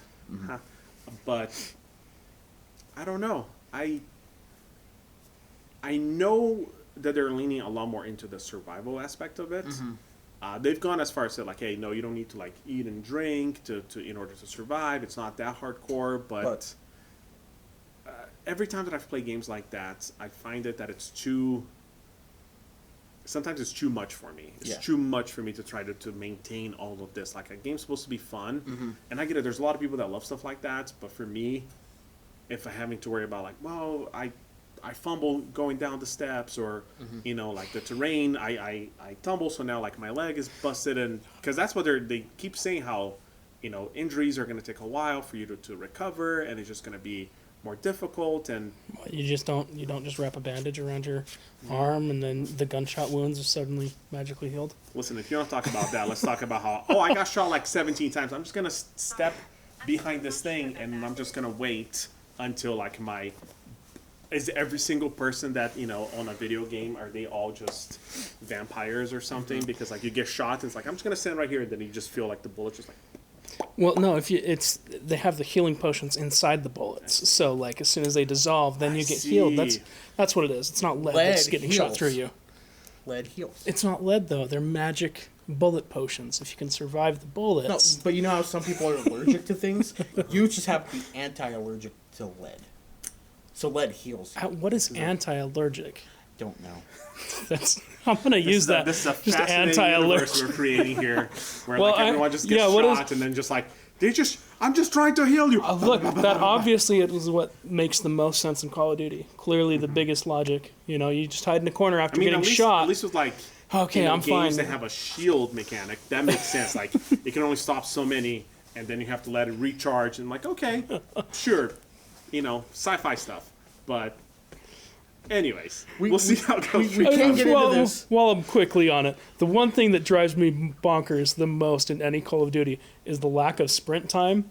But I don't know. I know that they're leaning a lot more into the survival aspect of it. They've gone as far as said like, hey, no, you don't need to like eat and drink to in order to survive. It's not that hardcore, but every time that I've played games like that, I find that it's too. Sometimes it's too much for me. It's too much for me to try to maintain all of this. Like, a game's supposed to be fun, and I get it. There's a lot of people that love stuff like that, but for me, if I'm having to worry about like, well, I fumble going down the steps, or like the terrain, I tumble, so now like my leg is busted, and because that's what they keep saying, how injuries are going to take a while for you to recover, and it's just going to be more difficult. And you don't just wrap a bandage around your arm and then the gunshot wounds are suddenly magically healed. Listen, if you don't talk about that, let's talk about how I got shot like 17 times. I'm just gonna step behind this thing, and I'm just gonna wait until like my. Is every single person that on a video game, are they all just vampires or something? Because like you get shot, and it's like I'm just gonna stand right here, and then you just feel like the bullet just like. Well, no, they have the healing potions inside the bullets, so like as soon as they dissolve, then you get healed. That's what it is. It's not lead that's getting shot through you. Lead heals. It's not lead though. They're magic bullet potions. If you can survive the bullets. No, but you know how some people are allergic to things? You just have to be anti-allergic to lead. So lead heals you. What is anti-allergic? Don't know. I'm gonna use that. This is a just fascinating universe we're creating here, where everyone just gets shot and then just like I'm just trying to heal you. Look, that obviously it was what makes the most sense in Call of Duty. Clearly, the biggest logic. You just hide in a corner after getting shot. At least with like okay, I'm games fine. that have a shield mechanic, that makes sense. Like it can only stop so many, and then you have to let it recharge. And like, okay, sure, sci-fi stuff, but. Anyways, we'll see how it goes. We can't get into this. While I'm quickly on it, the one thing that drives me bonkers the most in any Call of Duty is the lack of sprint time.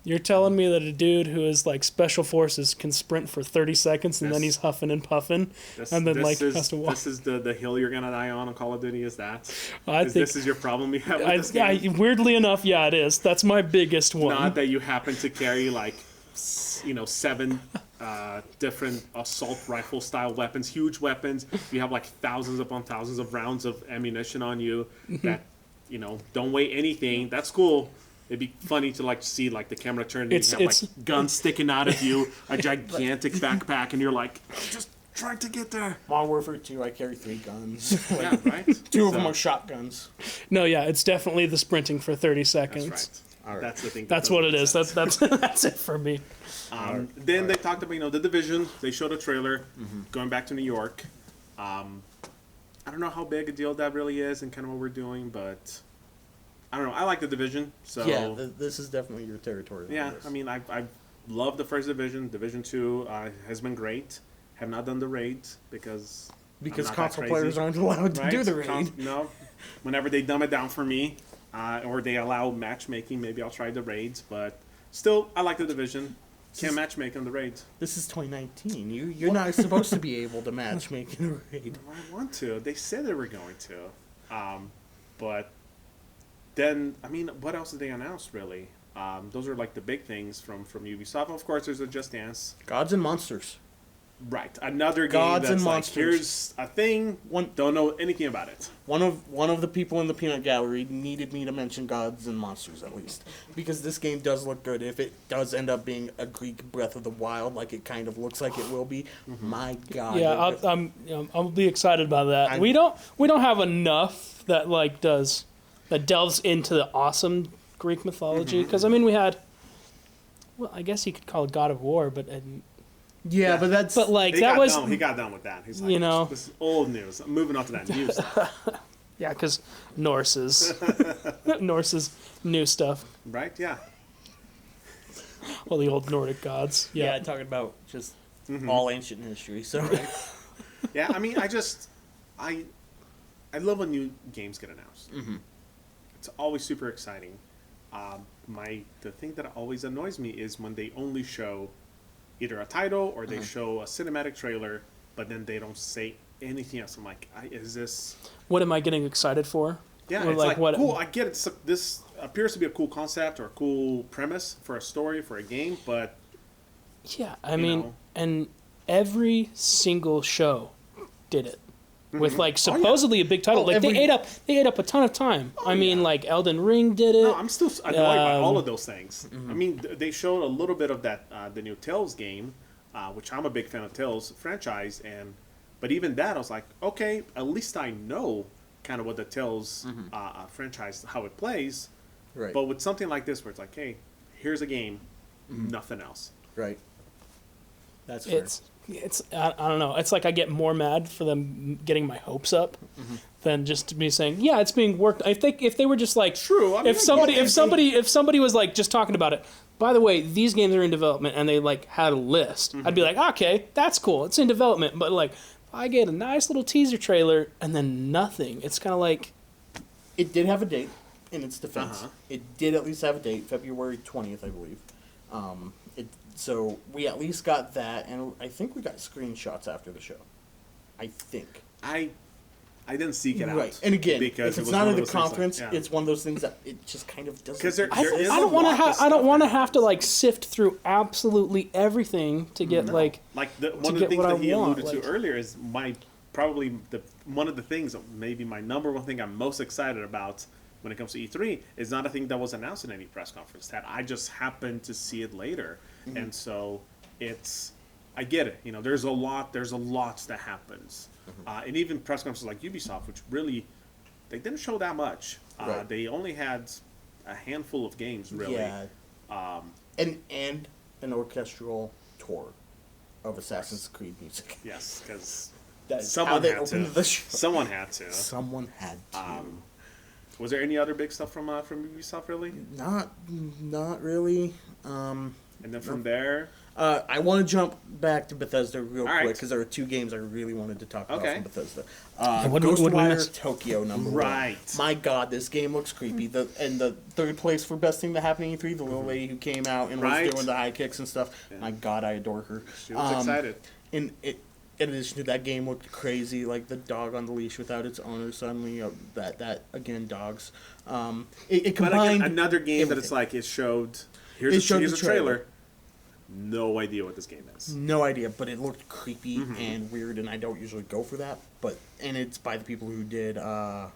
You're telling me that a dude who is like special forces can sprint for 30 seconds and then he's huffing and puffing, and then has to walk. This is the hill you're gonna die on Call of Duty. Is that? This is your problem you have with this game? Weirdly enough, yeah, it is. That's my biggest one. Not that you happen to carry like, 7. Different assault rifle style weapons, huge weapons. You have like thousands upon thousands of rounds of ammunition on you that, don't weigh anything. That's cool. It'd be funny to like see like the camera turn and you have like guns sticking out of you, a gigantic backpack, and you're like, I'm just trying to get there. Modern Warfare 2, I carry 3 guns. Yeah, right? 2 of them are shotguns. No, yeah, it's definitely the sprinting for 30 seconds. That's right. All right. That's the thing. That's what it is. That's that's it for me. Then they talked about the Division. They showed a trailer going back to New York. I don't know how big a deal that really is and kind of what we're doing, but I don't know. I like the Division, so yeah, this is definitely your territory. Yeah, I mean, I love the first Division. Division 2 has been great. Have not done the raid because console players aren't allowed to do the raid. No, whenever they dumb it down for me. Or they allow matchmaking, maybe I'll try the raids, but still, I like the Division. Can't matchmake on the raids. This is 2019. You're not supposed to be able to matchmake in a raid. I want to. They said they were going to. But then, I mean, what else did they announce, really? Those are like the big things from Ubisoft. Of course, there's a Just Dance. Gods and Monsters. Right, another game Gods that's and like, Monsters. here's a thing, don't know anything about it. One of the people in the peanut gallery needed me to mention Gods and Monsters at least, because this game does look good. If it does end up being a Greek Breath of the Wild, like it kind of looks like it will be, my God. Yeah, I'll be excited about that. We don't have enough that delves into the awesome Greek mythology, because I mean we had, well, I guess you could call it God of War, but. Yeah, but that's... But, like, he got done with that. He's like, this is old news. I'm moving on to that new stuff. Yeah, because Norse is new stuff. Right, yeah. Well, the old Nordic gods. Yeah, talking about just all ancient history, so... Yeah, I mean, I love when new games get announced. Mm-hmm. It's always super exciting. The thing that always annoys me is when they only show... either a title or they show a cinematic trailer, but then they don't say anything else. I'm like, is this... What am I getting excited for? Yeah, it's like cool, I get it. This appears to be a cool concept or a cool premise for a story, for a game, but... Yeah, I mean, and every single show did it. With supposedly a big title. They ate up a ton of time. I mean, like Elden Ring did it. No, I'm still annoyed by all of those things. I mean, they showed a little bit of that the new Tales game, which I'm a big fan of Tales franchise, but even that I was like, okay, at least I know kind of what the Tales franchise, how it plays. Right. But with something like this where it's like, hey, here's a game, nothing else. Right. That's fair. It's I don't know. It's like I get more mad for them getting my hopes up than just to be saying, yeah, it's being worked. If they were just like true. I mean, if somebody was like just talking about it. By the way, these games are in development, and they like had a list. I'd be like, okay, that's cool. It's in development, but like I get a nice little teaser trailer and then nothing. It's kind of like it did have a date. in its defense. Uh-huh. It did at least have a date, February 20th, I believe. So we at least got that, and I think we got screenshots after the show. I think. I didn't seek it out. Right, and again, because if it's it was not one at of the those things conference, like, yeah. it's one of those things that it just kind of doesn't. 'Cause there I is don't a want to lot of have. I don't stuff want to that have to happens. like sift through absolutely everything to get like. One to of the get things what that I he want, alluded like- to earlier is one of the things, maybe my number one thing I'm most excited about when it comes to E3 is not a thing that was announced in any press conference. That I just happened to see it later, and so I get it. You know, there's a lot that happens, and even press conferences like Ubisoft, which really they didn't show that much. Right. They only had a handful of games, really. Yeah. And an orchestral tour of Assassin's Creed music. Yes, because That's someone how they had opened to. the show. Someone had to. Someone had to. Was there any other big stuff from Ubisoft, really? Not really. And then from there, I want to jump back to Bethesda real All right. quick because there are two games I really wanted to talk about Okay. from Bethesda. What did we Ghostwire miss? Tokyo number Right. 1. My God, this game looks creepy. The third place for best thing that happened in E3, the little lady who came out and Right. was doing the high kicks and stuff. Yeah. My God, I adore her. she was excited. In addition to that, game looked crazy, like the dog on the leash without its owner. Suddenly, that again, dogs. It But again, combined another game that it's everything. like it showed. It showed Here's the a trailer. trailer. No idea what this game is. No idea, but it looked creepy and weird, and I don't usually go for that. And it's by the people who did The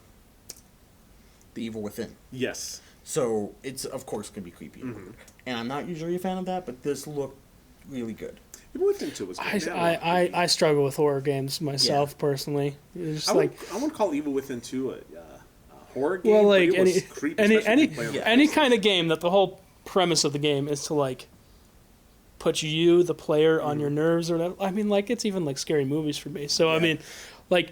Evil Within. Yes. So it's of course gonna be creepy and weird. And I'm not usually a fan of that, but this looked really good. Evil Within 2 was good. I struggle with horror games myself personally. It's just I like wouldn't call Evil Within 2 a horror game. well, but like it was any creepy, any especially any if you play on the any PlayStation. kind of game that the whole premise of the game is to like put you, the player, on your nerves or whatever. I mean, like it's even like scary movies for me. So I mean, like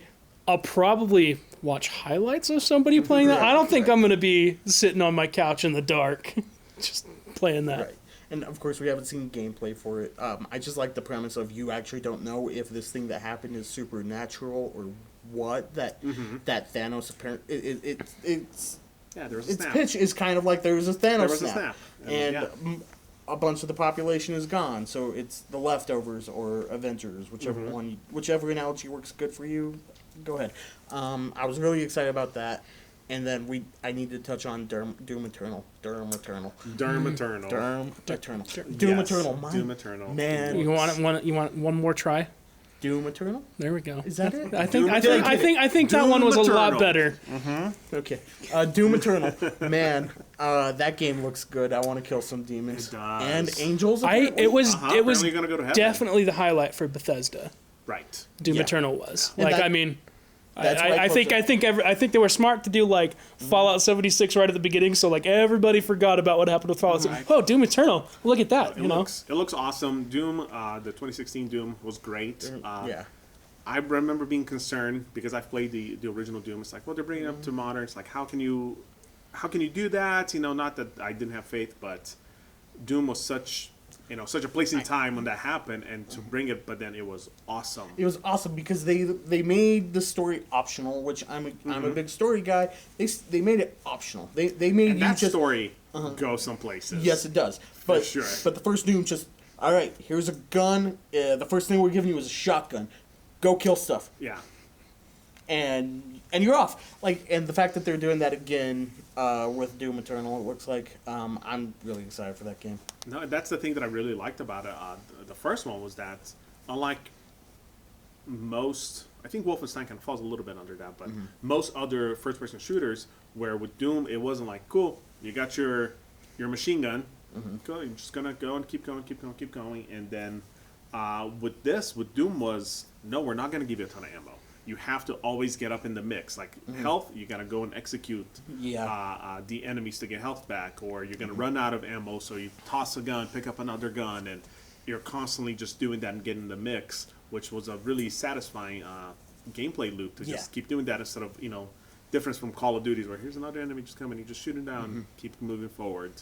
I'll probably watch highlights of somebody playing that. I don't think I'm gonna be sitting on my couch in the dark just playing that. Right. And of course, we haven't seen gameplay for it. I just like the premise of you actually don't know if this thing that happened is supernatural or what. That Thanos apparent it's Yeah, there was a its snap. pitch is kind of like there was a Thanos There was a snap, snap. and Yeah. a bunch of the population is gone. So it's the leftovers or Avengers, whichever analogy works good for you. Go ahead. I was really excited about that, and then I need to touch on Doom Eternal. Doom Eternal. Doom Eternal. Yes, Doom Eternal. Doom Eternal. Man, You want one more try? Doom Eternal. There we go. Is that it? I think Doom I think that Doom one was a lot Eternal. better. Okay. Doom Eternal. Man, that game looks good. I want to kill some demons. It does. And angels. It apparently. was Apparently you're gonna go to heaven. definitely the highlight for Bethesda. Right. Doom Yeah. Eternal was And like that- I mean. that's why I think they were smart to do like Fallout 76 right at the beginning, so like everybody forgot about what happened with Fallout. Right. Oh, Doom Eternal! Look at that, It looks awesome. Doom, the 2016 Doom was great. Yeah. I remember being concerned because I've played the original Doom. It's like, well, they're bringing it up to modern. It's like, how can you do that? You know, not that I didn't have faith, but Doom was such a place in time when that happened, and to bring it, but then it was awesome. It was awesome because they made the story optional, which I'm a big story guy. They made it optional. They made And you that just story go some places. yes, it does. But sure. but the first Doom just all right. Here's a gun. The first thing we're giving you is a shotgun. Go kill stuff. Yeah. And you're off. Like, and the fact that they're doing that again with Doom Eternal, it looks like I'm really excited for that game. No, that's the thing that I really liked about it. The first one was that, unlike most, I think Wolfenstein kind of falls a little bit under that, but most other first-person shooters, where with Doom it wasn't like, cool, you got your machine gun, go, you're just gonna go and keep going, and then with Doom was, no, we're not gonna give you a ton of ammo. You have to always get up in the mix. Like health, you gotta go and execute the enemies to get health back, or you're gonna run out of ammo, so you toss a gun, pick up another gun, and you're constantly just doing that and getting in the mix, which was a really satisfying gameplay loop to just keep doing that instead of difference from Call of Duties where here's another enemy just coming, you just shoot him down, keep moving forward.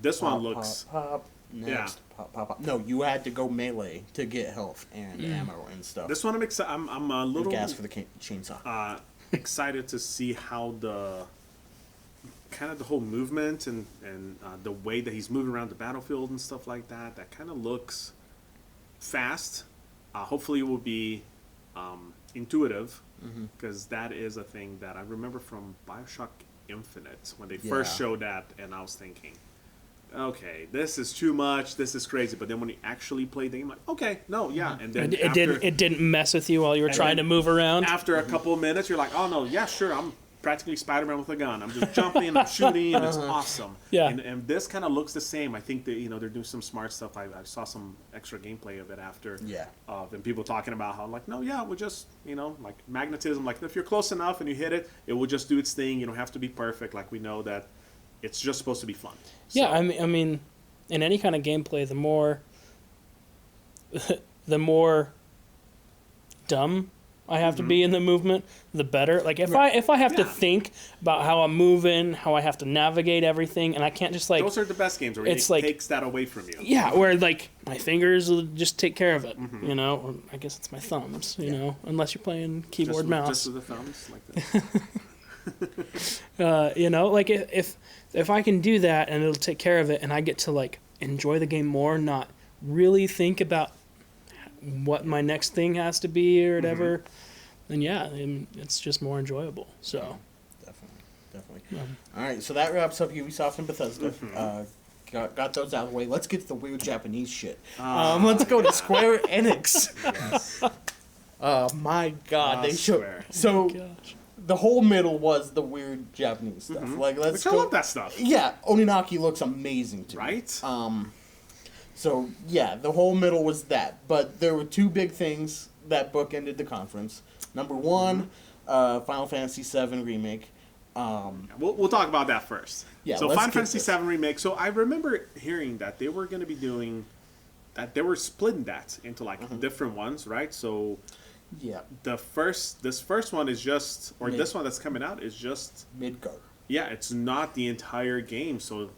This one looks. Pop, next, pop. No, you had to go melee to get health and ammo and stuff. This one I'm excited. I'm a little gas for the chainsaw. excited to see how kind of the whole movement and the way that he's moving around the battlefield and stuff like that. That kind of looks fast. Hopefully, it will be intuitive, because that is a thing that I remember from BioShock Infinite when they first showed that, and I was thinking, okay, this is too much, this is crazy. But then when you actually play the game, like, okay, no, yeah, and then it didn't mess with you while you were trying to move around. After a couple of minutes, you're like, oh no, yeah, sure, I'm practically Spider-Man with a gun. I'm just jumping, I'm shooting, and it's awesome. Yeah. And this kind of looks the same. I think that they're doing some smart stuff. I saw some extra gameplay of it after. Yeah. And people talking about how like, no, yeah, we'll just like magnetism. Like if you're close enough and you hit it, it will just do its thing. You don't have to be perfect. Like we know that it's just supposed to be fun. So, yeah, I mean, in any kind of gameplay, the more dumb I have to be in the movement, the better. Like if I have to think about how I'm moving, how I have to navigate everything, and I can't just like, those are the best games where it takes that away from you. Yeah, where like my fingers will just take care of it. You know, or I guess it's my thumbs. You know, unless you're playing keyboard mouse. Just with the thumbs like this. You know, like if I can do that and it'll take care of it, and I get to like enjoy the game more, not really think about what my next thing has to be or whatever, then it's just more enjoyable. So definitely. All right, so that wraps up Ubisoft and Bethesda. Got those out of the way. Let's get to the weird Japanese shit. Let's go to Square Enix. Yes. My God, they showed. Square. So gosh. the whole middle was the weird Japanese stuff. Like let's Which go. I love that stuff. Yeah, Oninaki looks amazing to me. Right? So, yeah, the whole middle was that. But there were two big things that bookended the conference. Number one, Final Fantasy VII Remake. We'll talk about that first. Yeah, so let's Final get Fantasy this. VII Remake. So I remember hearing that they were going to be doing... that they were splitting that into, like, different ones, right? So Yeah. this first one is just... or this one that's coming out is just... Midgar. Yeah, it's not the entire game. So...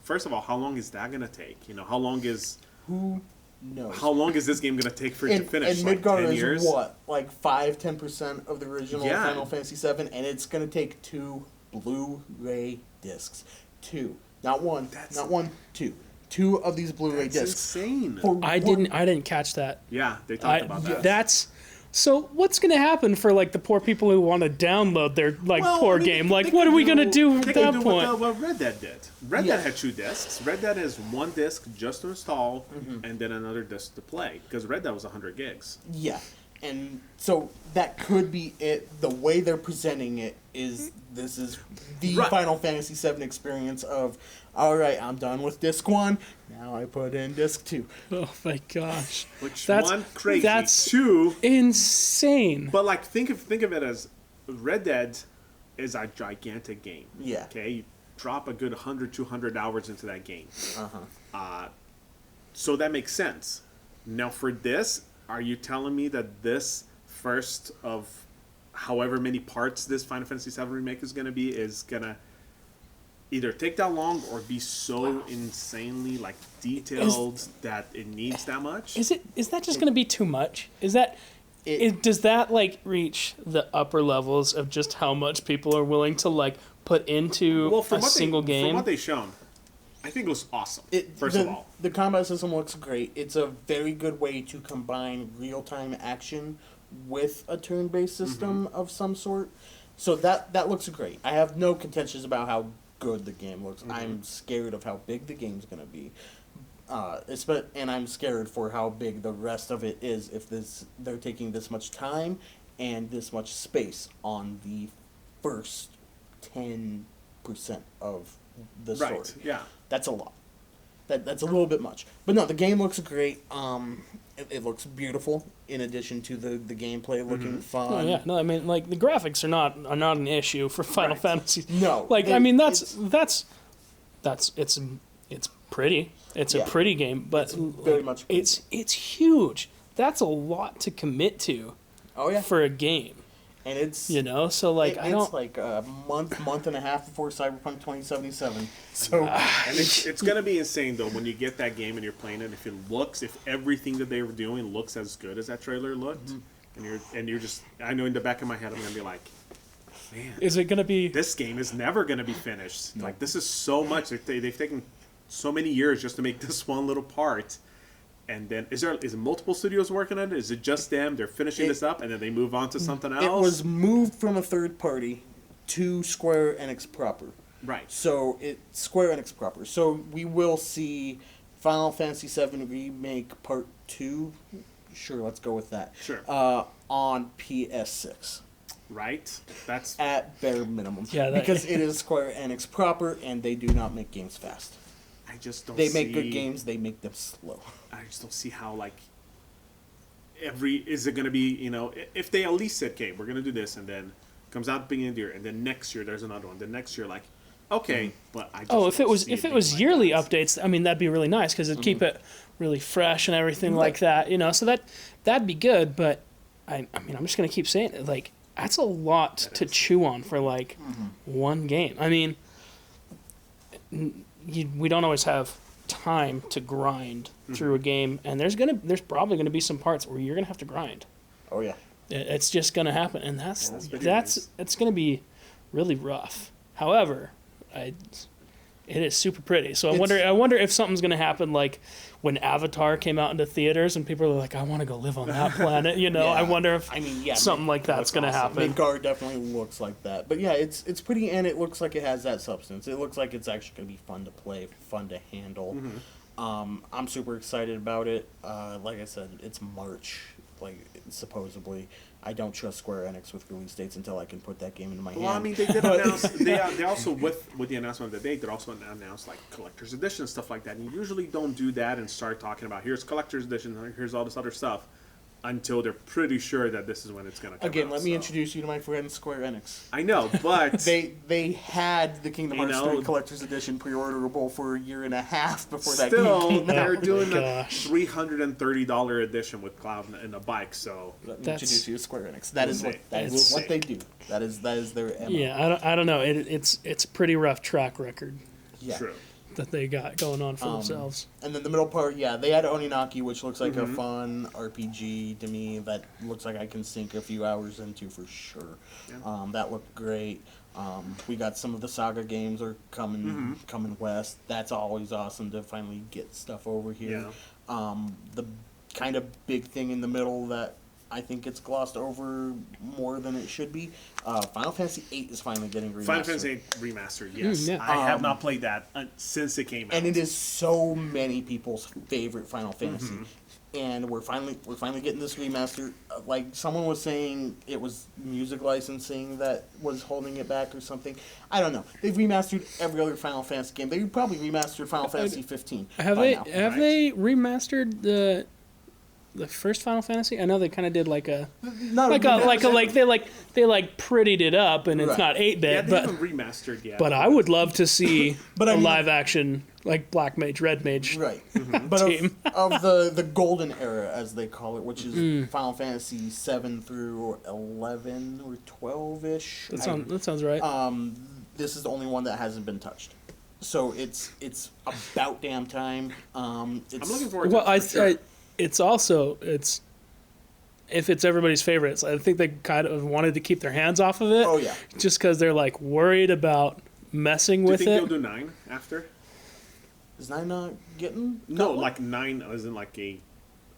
first of all, how long is that going to take? How long is... Who knows? How long is this game going to take for it to finish? And Like Midgar 10 is years? what? Like 5-10% of the original Yeah. Final Fantasy VII, and it's going to take 2 Blu-ray discs. 2. Not one. Not one, 2. 2 of these Blu-ray That's discs. insane. I didn't catch that. Yeah, they talked about that. That's so. What's going to happen for like the poor people who want to download their poor game? Like, what are we going to do at that point? What Red Dead did. Red Dead had 2 discs. Red Dead is 1 disc just to install, and then another disc to play. Because Red Dead was 100 gigs. Yeah. And so that could be it. The way they're presenting it is this is the Right. Final Fantasy VII experience of, all right, I'm done with disc 1. Now I put in disc 2. Oh my gosh, Which That's- one crazy. that's- 2, insane! but like think of it as Red Dead is a gigantic game. Yeah. Okay, you drop a good 100-200 hours into that game. Uh-huh. So that makes sense. Now for this, are you telling me that this first of however many parts this Final Fantasy VII Remake is going to be is going to either take that long or be so insanely like detailed that it needs that much? Is that just going to be too much? Does that like reach the upper levels of just how much people are willing to like put into a single game? From what they've shown, I think it was awesome. First the, of all, the combat system looks great. It's a very good way to combine real-time action with a turn-based system of some sort. So that looks great. I have no contentions about how good the game looks. I'm scared of how big the game's going to be. And I'm scared for how big the rest of it is if they're taking this much time and this much space on the first 10% of the story. right? Yeah. That's a lot. That's a little bit much. But no, the game looks great. It looks beautiful in addition to the gameplay looking fun. Oh, yeah, no, I mean like the graphics are not an issue for Final Right. Fantasy. No, like they- I mean that's it's pretty. It's Yeah. a pretty game, but It's very much pretty. it's huge. That's a lot to commit to Oh yeah, for a game. and it's so like I don't it's like a month and a half before Cyberpunk 2077. So And it's gonna be insane though when you get that game and you're playing it. If everything that they were doing looks as good as that trailer looked, and you're just, I know in the back of my head I'm gonna be like, Man, Is it going to be? this game is never going to be finished. Like, this is so much. They've taken so many years just to make this one little part. And then, is it multiple studios working on it? Is it just them? They're finishing this up, and then they move on to something else? It was moved from a third party to Square Enix proper. Right. So it's Square Enix proper. So we will see Final Fantasy VII Remake Part 2. Sure, let's go with that. Sure. On PS6. Right? That's... At bare minimum. Yeah, because it is Square Enix proper, and they do not make games fast. I just don't They see... make good games, they make them slow. I just don't see how, like... Is it going to be, you know... If they at least said, okay, we're going to do this, and then comes out at the beginning of the year, and then next year there's another one. Then next year, like... Okay, but I just If it was yearly updates, I mean that'd be really nice because it'd keep it really fresh and everything like that, you know. So that'd be good. But I mean, I'm just gonna keep saying it. Like that's a lot to chew on for like one game. I mean, we don't always have time to grind through a game, and there's probably gonna be some parts where you're gonna have to grind. Oh yeah, it's just gonna happen, and that's nice. it's gonna be really rough. However, it is super pretty. So I wonder if something's gonna happen like when Avatar came out into theaters and people are like, I want to go live on that planet. You know, Yeah. I wonder if yeah, something like that's gonna happen. Midgar definitely looks like that, but yeah, it's pretty, and it looks like it has that substance. It looks like it's actually gonna be fun to play, fun to handle. I'm super excited about it. Like I said, it's March, like supposedly. I don't trust Square Enix with release dates until I can put that game into my hand. Well, I mean, they did announce... They also, with the announcement of the date, they also announced, like, collector's edition and stuff like that. And you usually don't do that and start talking about, here's collector's edition, here's all this other stuff, until they're pretty sure that this is when it's going to come Again, out. let me introduce you to my friend Square Enix. I know, but... They had the Kingdom Hearts 3 Collector's Edition pre-orderable for a year and a half before that game came they're out. doing a $330 edition with Cloud and a bike, so... Let me introduce you to Square Enix. That is what they do. That is their MO. Yeah, I don't know. It's a pretty rough track record Yeah. True. that they got going on for themselves. And then the middle part, yeah, they had Oninaki, which looks like a fun RPG to me that looks like I can sink a few hours into for sure. Yeah. That looked great. We got some of the Saga games are coming west. That's always awesome to finally get stuff over here. Yeah. The kind of big thing in the middle that I think gets glossed over more than it should be. Final Fantasy VIII is finally getting remastered. Final Fantasy VIII Remastered, yes. Yeah. I have not played that since it came out. And it is so many people's favorite Final Fantasy. And we're finally getting this remaster. Like someone was saying, it was music licensing that was holding it back or something. I don't know. They've remastered every other Final Fantasy game. They probably remastered Final Fantasy 15. Have they remastered the first Final Fantasy? I know they kind of did they prettied it up, and it's not 8-bit. Yeah, they but haven't remastered yet. but I would love to see a live action like Black Mage, Red Mage. Right. But of the golden era, as they call it, which is Final Fantasy 7 through 11 or 12-ish. That sounds right. This is the only one that hasn't been touched. So it's about damn time. I'm looking forward to it. Well, For sure. if it's everybody's favorites, I think they kind of wanted to keep their hands off of it. Oh yeah. Just because they're like worried about messing with Do you it. think they'll do 9 after? Is 9 not getting? No, like 9 isn't like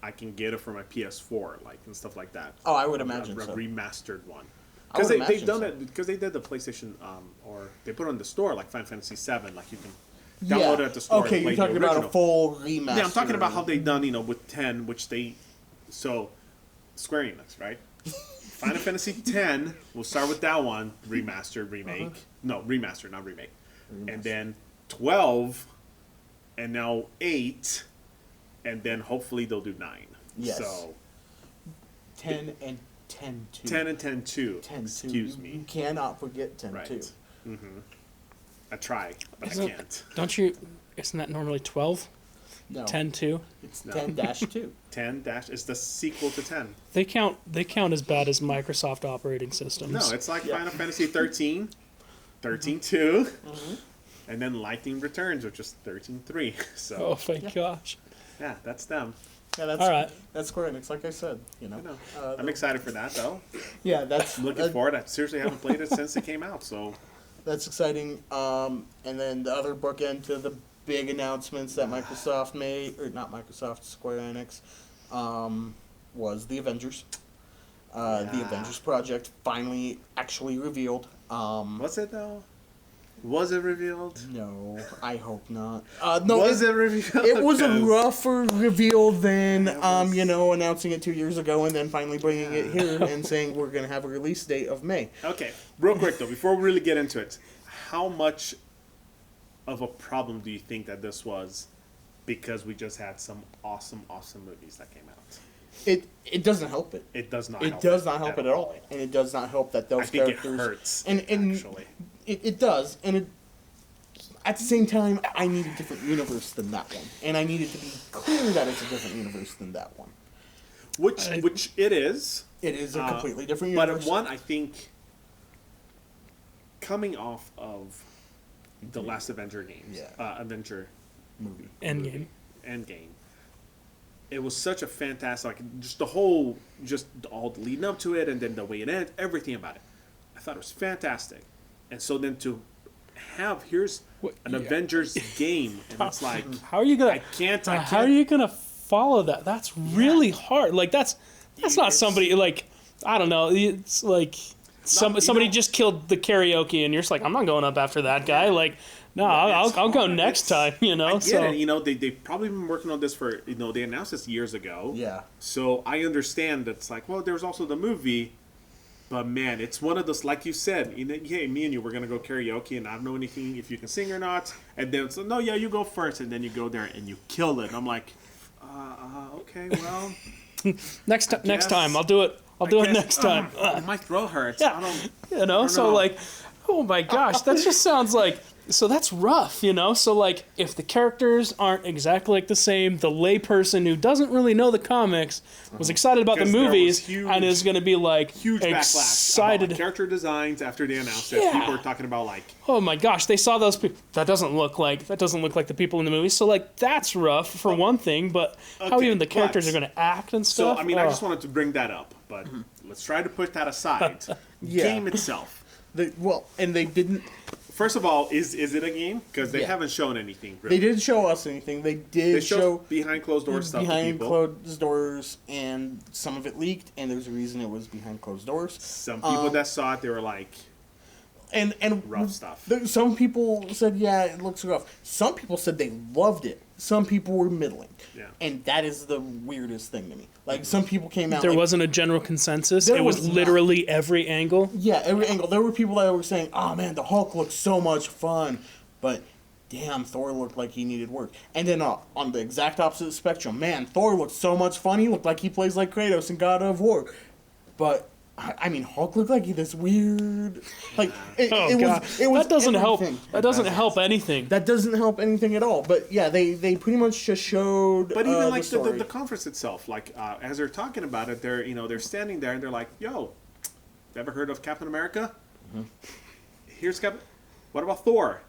I can get it for my PS4, like and stuff like that. Oh, I would imagine a so. remastered one. I would Because they've imagine done so. it because they did the PlayStation or they put it on the store like Final Fantasy 7, like you can download it at the store. Okay, and play you're talking the about original. a full remaster. Yeah, I'm talking about how they done with 10, which they Square Enix, right? Final Fantasy 10. We'll start with that one, remastered, remake. No, remastered, not remake. And then 12, and now 8, and then hopefully they'll do 9. Yes. So 10 and 10 2. 10 and 10 2. 10 2. Excuse me. You cannot forget 10 Right. 2. I try, but Isn't- I can't. Don't you? Isn't that normally 12? No. 10-2? It's No. 10-2. 10 dash is the sequel to 10. They count as bad as Microsoft operating systems. No, it's like Yeah. Final Fantasy 13, 13-2, and then Lightning Returns, which is 13-3. So Oh my gosh. yeah, that's them. Yeah, that's All right. That's Square Enix, like I said. I know. I'm excited for that though. Yeah, that's Looking forward. I seriously haven't played it since it came out, so That's exciting. And then the other bookend to the big announcements that Microsoft made, or not Microsoft, Square Enix, was the Avengers. The Avengers project finally actually revealed. was it though? Was it revealed? No, I hope not. Was it revealed? It was a 'Cause rougher reveal than announcing it 2 years ago and then finally bringing it here and saying we're gonna have a release date of May. Okay, real quick though, before we really get into it, how much of a problem do you think that this was? Because we just had some awesome movies that came out. It doesn't help it. It does not. It does not help it at all, and it does not help that those I think characters. it hurts. And actually, it does, and it. At the same time, I need a different universe than that one, and I need it to be clear that it's a different universe than that one. which it is. It is a completely different But universe. one, I think, coming off of the last Avenger games, Avenger movie. Endgame. Endgame, it was such a fantastic, just the whole, just all the leading up to it, and then the way it ended, everything about it. I thought it was fantastic, and so then to have here's an Avengers game, and it's like How are you gonna? I can't. How are you gonna follow that? That's really hard. Like that's not somebody like I don't know. It's like somebody just killed the karaoke, and you're just like, I'm not going up after that guy. Like, no, I'll go next time. You know. I get it. They've probably been working on this for they announced this years ago. Yeah. So I understand that it's like, well, there's also the movie, but man, it's one of those, like you said, hey, me and you, we're gonna go karaoke, and I don't know anything if you can sing or not, and then it's like, no, yeah, you go first, and then you go there and you kill it. And I'm like, okay, well, next time I'll do it. I'll do it next time. My throat hurts. Yeah. I don't So know. like, oh my gosh, that just sounds like. So that's rough, So like, if the characters aren't exactly like the same, the layperson who doesn't really know the comics was excited about the Because there was movies huge- and is going to be like huge backlash excited. about character designs after they announced it. Yeah. People were talking about like, Oh my gosh, they saw those people. That doesn't look like the people in the movie. So like, that's rough for one thing. But how Okay, even the characters but- are going to act and so stuff. I mean, I just wanted to bring that up, but let's try to put that aside. Yeah. Game itself. And they didn't. First of all, is it a game? Because they Yeah. haven't shown anything. Really. They didn't show us anything. They did They show showed behind closed doors stuff to behind people. closed doors, and some of it leaked, and there's a reason it was behind closed doors. Some people that saw it, they were like, And rough stuff. Some people said, yeah, it looks rough. Some people said they loved it. Some people were middling. Yeah. And that is the weirdest thing to me. Like, some people came out. there like, wasn't a general consensus. There It was was not. literally every angle. Yeah, every angle. There were people that were saying, oh man, the Hulk looks so much fun. But damn, Thor looked like he needed work. And then on the exact opposite spectrum, man, Thor looked so much fun. He looked like he plays like Kratos in God of War. But I mean, Hulk looked like this weird, like it God. was. It was that doesn't help. everything. That doesn't help anything. That doesn't help anything at all. But yeah, they pretty much just showed. But even like the story. the conference itself, like as they're talking about it, they're standing there and they're like, "Yo, ever heard of Captain America? Here's Captain. What about Thor?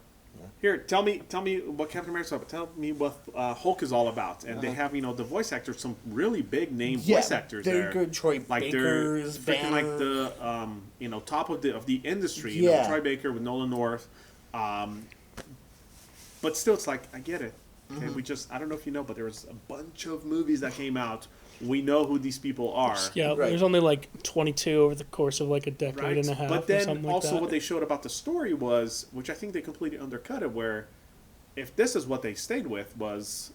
Here, tell me what Captain America's about. Tell me what Hulk is all about." And they have the voice actors, some really big name voice actors they're there. good. Troy Like Baker's they're freaking like Banner. the top of the industry. Yeah. Troy Baker with Nolan North. But still, it's like I get it. Okay, I don't know if you know, but there was a bunch of movies that came out. We know who these people are. Yeah, Right. there's only like 22 over the course of like a decade Right? and a half But or then something like also that. what they showed about the story was, which I think they completely undercut it, where if this is what they stayed with was,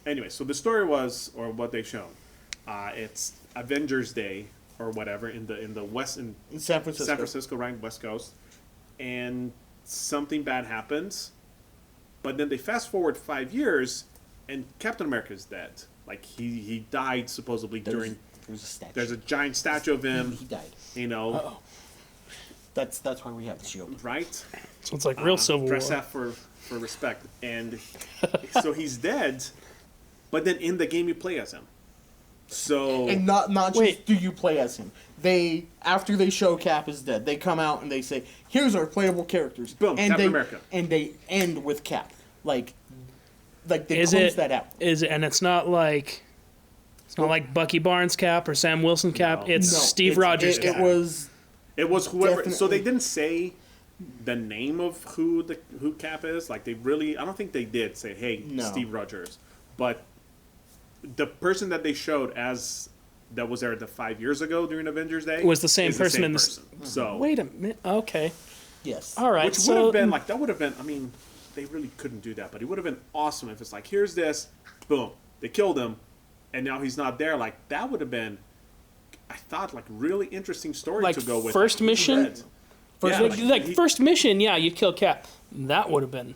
anyway, so the story was, or what they shown, it's Avengers Day or whatever in the west in San Francisco. San Francisco, right, West Coast, and something bad happens, but then they fast forward 5 years, and Captain America is dead. Like he died supposedly during. There's a statue. There's a giant statue of him. He died. Uh-oh. That's why we have the shield. Right? So it's like real Civil War. Dress up for respect. And so he's dead, but then in the game you play as him. So And not just Wait. do you play as him. They after they show Cap is dead, they come out and they say, "Here's our playable characters." Boom, and Captain they, America. And they end with Cap. Like they Is close it? that out. Is it? And it's not like It's not like Bucky Barnes cap or Sam Wilson cap. No. It's No, Steve it's- Rogers It cap. was It was whoever. So Definitely. they didn't say the name of who Cap is. Like they really, I don't think they did say, "Hey, No. Steve Rogers," but the person that they showed as that was there the 5 years ago during Avengers Day Was the same is person in the person. So Wait a minute. Okay. yes. All right. which would so have been like that would have been. I mean, they really couldn't do that, but it would have been awesome if it's like, here's this, boom, they killed him, and now he's not there. Like that would have been, I thought, like really interesting story Like to go with. first mission? Red. First Yeah, mission. like first mission, yeah, you kill Cap. That would have been.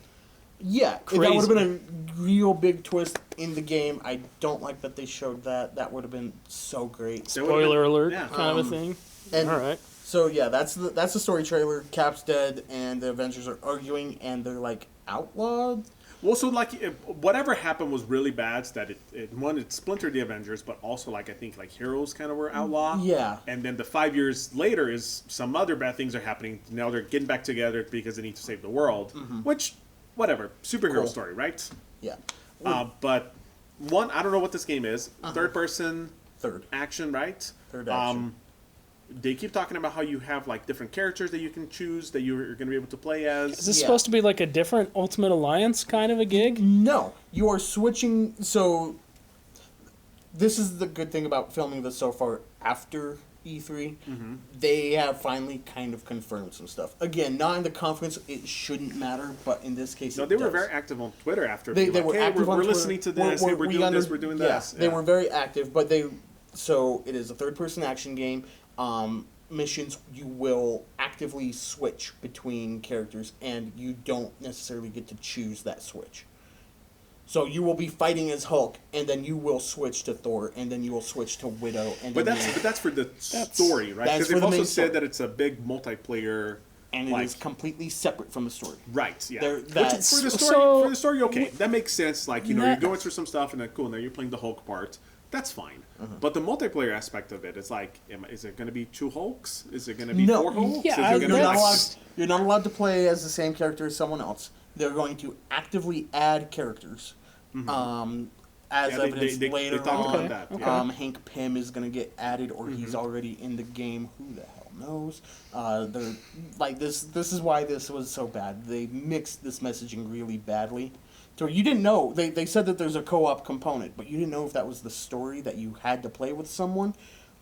Yeah, if that Crazy. would have been a real big twist in the game. I don't like that they showed that. That would have been so great. That would've Spoiler been- alert, yeah. kind of a thing. And All right. so yeah, that's the story trailer. Cap's dead, and the Avengers are arguing, and they're like outlawed. Well, so like whatever happened was really bad. So that it splintered the Avengers, but also like I think like heroes kind of were outlawed. Yeah. And then the 5 years later is some other bad things are happening. Now they're getting back together because they need to save the world. Which, whatever, superhero Cool. story, right? Yeah. But one, I don't know what this game is. Third person Third. action, right? Third action. They keep talking about how you have like different characters that you can choose that you're going to be able to play as. Is this Yeah. supposed to be like a different Ultimate Alliance kind of a gig? No, you are switching. So this is the good thing about filming this so far after E3. They have finally kind of confirmed some stuff. Again, not in the conference. It shouldn't matter, but in this case, No, it they were does. very active on Twitter after. They being like, were hey, active on we're Twitter. listening to this. Hey, we're doing this. We're doing this. They were very active, but so it is a third-person action game. Missions, you will actively switch between characters, and you don't necessarily get to choose that switch. So you will be fighting as Hulk, and then you will switch to Thor, and then you will switch to Widow, and But then that's for the story, right? that's Because for they've the also main said story. that it's a big multiplayer. and it is completely separate from the story. Right, yeah. There- Which that's- for the so- story, okay, that makes sense. Like you're That- going through some stuff, and then cool. Now you're playing the Hulk part. That's fine. But the multiplayer aspect of it, it's like, is it going to be 2 Hulks? Is it going to be No. 4 Hulks? Yeah, is it I- going You're to be not, like that's- allowed, you're not allowed to play as the same character as someone else. They're going to actively add characters. As Yeah, they- evidenced they later talked about on, that, okay. yeah. Hank Pym is going to get added, or he's already in the game. Who the hell knows? They're like this. This is why this was so bad. They mixed this messaging really badly. So you didn't know. They said that there's a co-op component, but you didn't know if that was the story that you had to play with someone,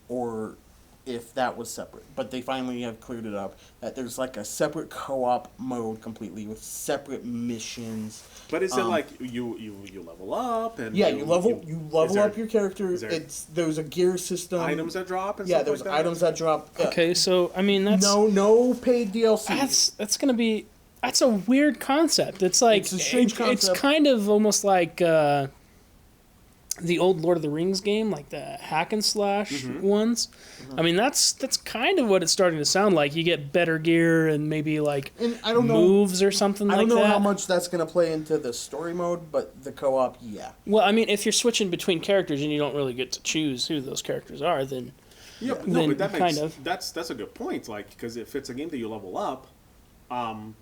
or if that was separate. But they finally have cleared it up that there's like a separate co-op mode completely with separate missions. But is it like you level up and Yeah, you level is there up your character. is there There's a gear system. items that drop and Yeah, stuff there's like that? items that drop. Okay, so I mean that's No paid DLC. that's gonna be that's a weird concept. It's like It's a strange It's concept. kind of almost like the old Lord of the Rings game, like the hack and slash ones. I mean that's kind of what it's starting to sound like. You get better gear and maybe like And I don't know. moves or something I like don't know that. how much that's gonna play into the story mode, but the co-op, yeah. Well, I mean, if you're switching between characters and you don't really get to choose who those characters are, then Yeah, no, Then but that makes kind of. that's a good point. Like, because if it's a game that you level up, and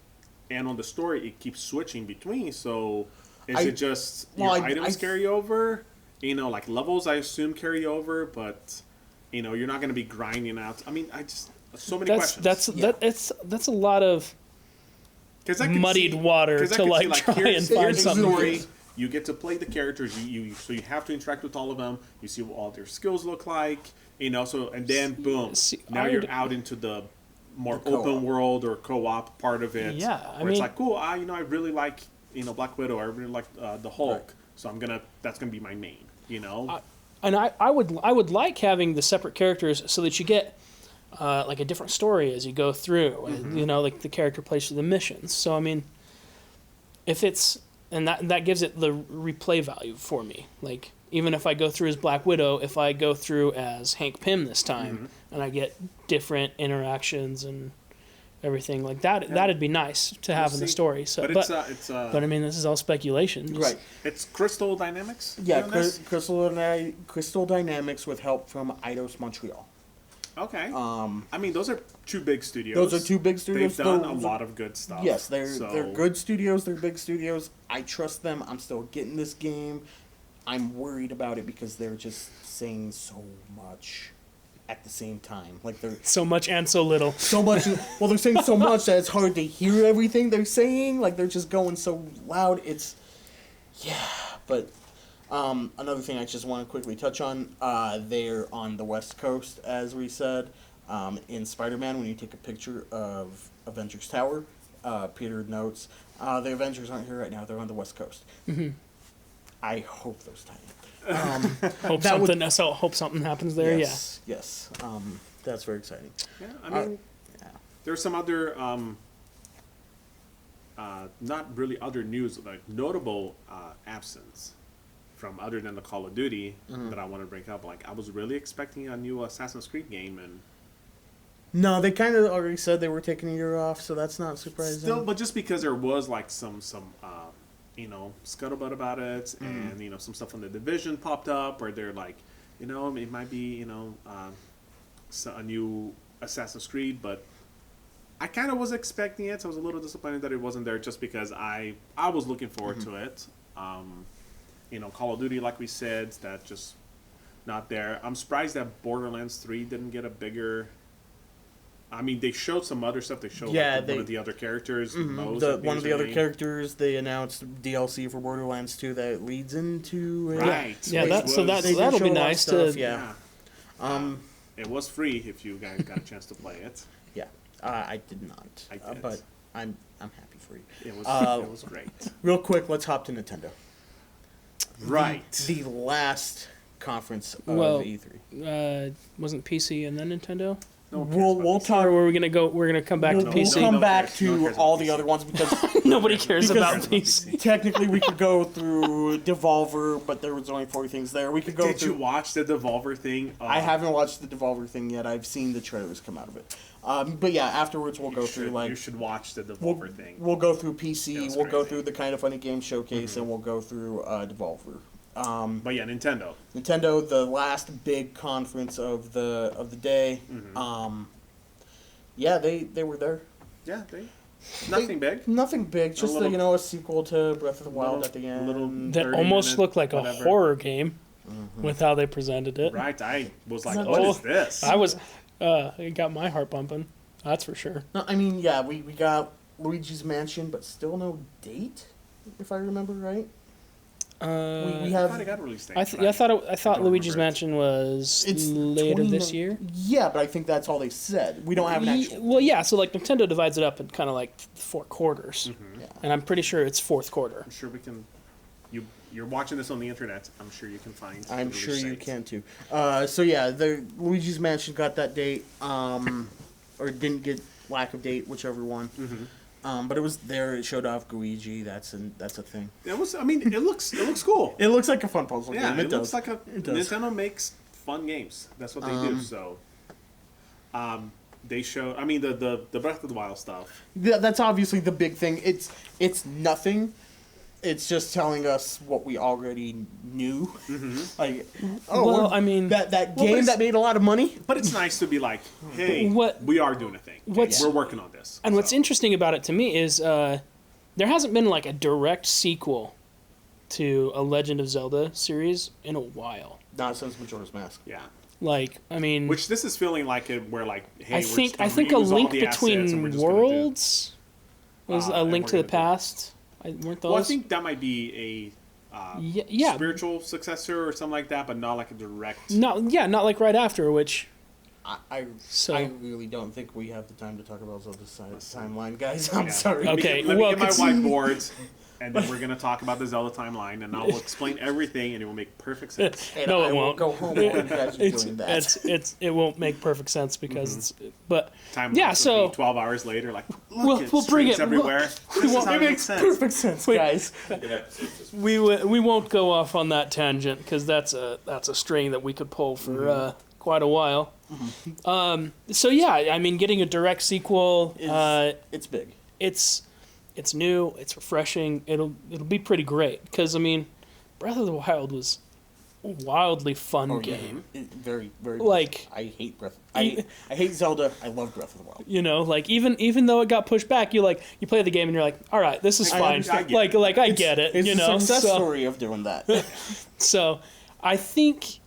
on the story it keeps switching between. So is it just your items carry over? You know, like levels I assume carry over, but you know you're not going to be grinding out. I mean, I just so many questions. that's a lot of 'Cause I could muddied see- water 'cause I to could like see, try and here's find the something. story. You get to play the characters. So you have to interact with all of them. You see what all their skills look like. You know, so and then boom, now you're out into the more The co-op. open world or co-op part of it. Yeah, I where it's mean- like cool. I really like Black Widow. I really like the Hulk. Right. So that's gonna be my main. You know, And I would like having the separate characters so that you get like a different story as you go through, and you know, like the character plays through the missions. So I mean, if it's and that gives it the replay value for me. Like even if I go through as Black Widow, if I go through as Hank Pym this time, and I get different interactions and everything like that, that'd be nice to have in the see. story. So, but it's but I mean, this is all speculation. Just- Right. it's Crystal Dynamics. Yeah, doing this? Crystal Dynamics with help from Eidos Montreal. Okay. I mean, those are 2 big studios. Those are 2 big studios. They've done a Those- lot of good stuff. Yes, they're so- good studios. They're big studios. I trust them. I'm still getting this game. I'm worried about it because they're just saying so much at the same time. Like they're So much and so little. so much. Well, they're saying so much that it's hard to hear everything they're saying. Like they're just going so loud. It's but another thing I just want to quickly touch on. They're on the West Coast, as we said. In Spider-Man, when you take a picture of Avengers Tower, Peter notes the Avengers aren't here right now. They're on the West Coast. Mm-hmm. I hope those tie in. Hope something happens there. Yes, yes. That's very exciting. Yeah, I mean, there's some other, not really other news, like notable absence from other than the Call of Duty that I want to bring up. Like, I was really expecting a new Assassin's Creed game, and No, they kind of already said they were taking a year off, so that's not surprising. still, but just because there was like some scuttlebutt about it, and some stuff on the Division popped up, or they're like, it might be a new Assassin's Creed, but I kind of was expecting it. So I was a little disappointed that it wasn't there, just because I was looking forward to it. Call of Duty, like we said, that just not there. I'm surprised that Borderlands 3 didn't get a bigger. I mean, they showed some other stuff. They showed one of the other characters. One of the other characters, they announced DLC for Borderlands 2 that leads into it. Right. Yeah, They that'll show be a lot of nice stuff, to. yeah. It was free if you guys got a chance to play it. Yeah, I did not. I did. But I'm happy for you. It was great. Real quick, let's hop to Nintendo. Right. The last conference of E3. Wasn't PC and then Nintendo? No one cares We'll about talk. Or we're gonna come back to We'll PC. come No back cares- no one to cares all about the PC. other ones because Nobody cares about Because- PC. technically we could go through Devolver, but there was only 4 things there. We could go Did through. you watch the Devolver thing? I haven't watched the Devolver thing yet. I've seen the trailers come out of it. But yeah, afterwards we'll go through You should watch the we'll, Devolver thing. we'll go through It PC. was We'll go crazy. through the Kind of Funny Game Showcase, and we'll go through Devolver. But yeah, Nintendo. Nintendo, the last big conference of the day. Yeah, they were there. Yeah, nothing big. Nothing big, just little- a sequel to Breath of the Wild at the end. That 30 almost minute, looked like whatever. a horror game with how they presented it. Right, I was like, Is that what true? is this? It got my heart bumping. That's for sure. No, I mean, yeah, we got Luigi's Mansion, but still no date, if I remember right. We Uh, I have thought it got released. I thought don't Luigi's remember it. Mansion was it's later this 29 year. Yeah, but I think that's all they said. We don't have an actual. Well, yeah. So like Nintendo divides it up in kind of like 4 quarters, Yeah. and I'm pretty sure it's fourth quarter. I'm sure we can. You're watching this on the internet. I'm sure you can find. the I'm release sure you date. can too. So yeah, the Luigi's Mansion got that date, or didn't get lack of date, whichever one. But it was there. It showed off Luigi. That's a thing. It was. I mean, it looks cool. It looks like a fun puzzle Yeah, game. it does. looks like It does. Nintendo makes fun games. That's what they do. So, they show. I mean, the Breath of the Wild stuff. That's obviously the big thing. It's nothing. It's just telling us what we already knew. Like, Well, I mean, that Well, but game it's- that made a lot of money. But it's nice to be like, hey, What- we are doing a thing. what's- We're working on this. And what's So, interesting about it to me is there hasn't been like a direct sequel to a Legend of Zelda series in a while. Not since Majora's Mask. Yeah. Like, I mean, Which this is feeling like it, where like, hey, I we're think just I gonna think a reuse all Link the assets and we're Between just gonna do- Worlds was a and Link we're to the gonna do- Past. Weren't those? Well, I think that might be a yeah. spiritual successor or something like that, but not like a direct. Not like right after, which I So- I really don't think we have the time to talk about Zelda's timeline, guys. I'm sorry. Okay, Let me well, get my it's- whiteboard, and then we're gonna talk about the Zelda timeline, and I'll explain everything, and it will make perfect sense. And No, I it will won't. go home while you guys are doing that. it won't make perfect sense because it's but Timeline yeah. would So be 12 hours later, like look, we'll bring strings it- everywhere. we This is won't- how It it makes makes sense. perfect sense, Wait. guys. we won't go off on that tangent because that's a string that we could pull for quite a while. So yeah, I mean, getting a direct sequel, It's big. it's new, it's refreshing. It'll be pretty great because I mean, Breath of the Wild was wildly fun Oh, game. yeah. Very, very. Like, I hate I hate Zelda. I love Breath of the Wild. You know, like even though it got pushed back, you play the game and you're like, all right, this is I fine. understand. I get it. It's you a know, success so, story of doing that. so I think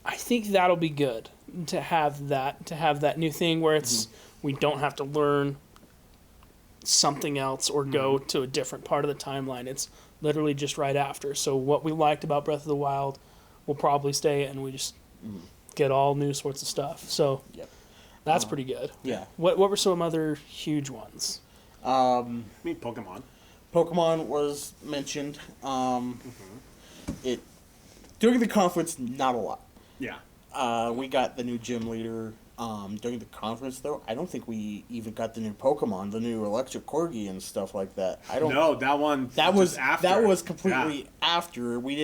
that'll be good to have that new thing where it's we don't have to learn something else or go to a different part of the timeline. It's literally just right after. So what we liked about Breath of the Wild will probably stay, and we just get all new sorts of stuff. So Yep. that's pretty good. Yeah. What were some other huge ones? I mean, Pokemon. Pokemon was mentioned. It during the conference, not a lot. Yeah. We got the new gym leader. During the conference, though, I don't think we even got the new Pokemon, the new Electric Corgi and stuff like that. I don't. No, that one. That was after. That was completely after. We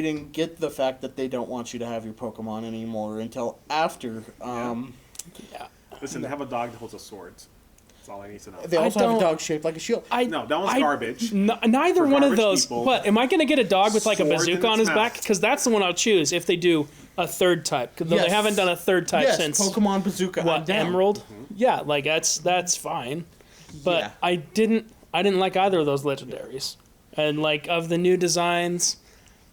didn't get the fact that they don't want you to have your Pokemon anymore until after. Yeah. Listen, they have a dog that holds a sword. That's all I need to know. They also have a dog shaped like a shield. No, that one's garbage. Neither For one of garbage those. people. What, am I going to get a dog with like a Sword in bazooka on its his back? mouth. Because that's the one I'll choose if they do a third type. Because Yes. they haven't done a third type Yes, since Pokemon Bazooka. I'm what, down. Emerald? Yeah, like that's fine. But Yeah. I didn't like either of those legendaries. And like of the new designs,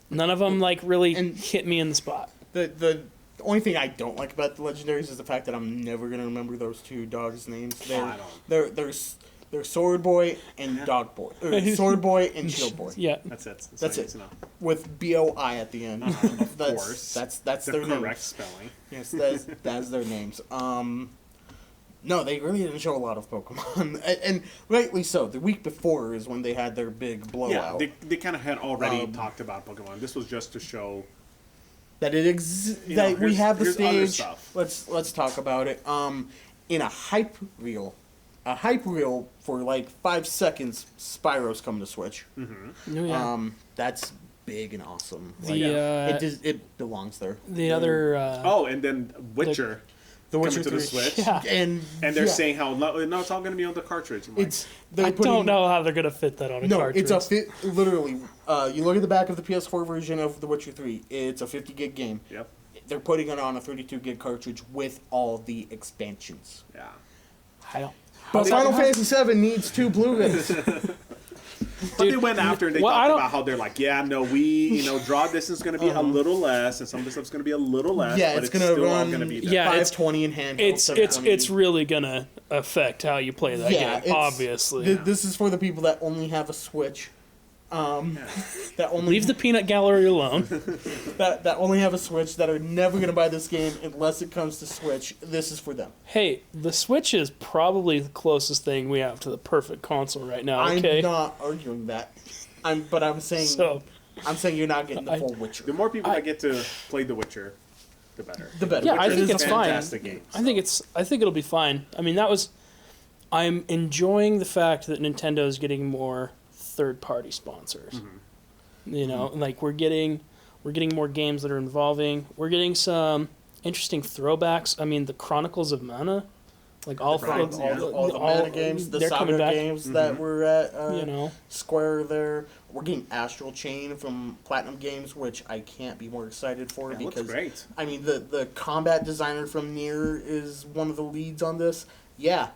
none of them like really hit me in the spot. The only thing I don't like about the legendaries is the fact that I'm never gonna remember those two dogs' names. I don't. They're Sword Boy and Dog Boy, or Sword Boy and Shield Boy, Yeah. That's it. That's all I need it. to know. with BOI at the end. Of course. That's The their correct names. spelling. Yes, that's their names. No, they really didn't show a lot of Pokemon, and rightly so. The week before is when they had their big Yeah, blowout. they kind of had already talked about Pokemon. This was just to show. That it You know, that we here's- have the here's other stage. stuff. Let's talk about it. In a hype reel for like 5 seconds, Spyro's coming to Switch. Oh, yeah. That's big and awesome. It belongs there. The other Oh, and then Witcher The coming Witcher to the 3. Switch. Yeah. and And they're yeah, saying how no, it's all going to be on the cartridge. I'm like, they're I putting, don't know how they're gonna fit that on a No, cartridge. it's literally. You look at the back of the PS4 version of The Witcher 3. It's a 50 gig game. Yep. They're putting it on a 32 gig cartridge with all the expansions. Yeah. I don't. But they- Final Fantasy VII needs 2 Blu-rays. But they went after and they well, I talked don't- about how they're like, yeah, no, draw distance is going to be a little less, and some of the stuff's going to be a little less. Yeah, but it's it's gonna still all run. going to be there. Yeah, 520 in handheld. It's 720. really gonna affect how you play that game. it's- Obviously, This is for the people that only have a Switch. That only leave the peanut gallery alone. that only have a Switch that are never gonna buy this game unless it comes to Switch. This is for them. Hey, the Switch is probably the closest thing we have to the perfect console right now. Okay, I'm not arguing that. I'm saying so I'm saying you're not getting the full Witcher. The more people that get to play The Witcher, the better. The better. yeah, I Witcher think is it's a fine. fantastic game. I think it'll be fine. I mean, I'm enjoying the fact that Nintendo is getting more third-party sponsors. You know, like we're getting more games that are involving. We're getting some interesting throwbacks. I mean, the Chronicles of Mana, like all all the Mana games, the they're coming Saga back. games that were at You know, Square there. We're getting Astral Chain from Platinum Games, which I can't be more excited for Yeah, it looks because great. I mean the combat designer from Nier is one of the leads on this. Yeah,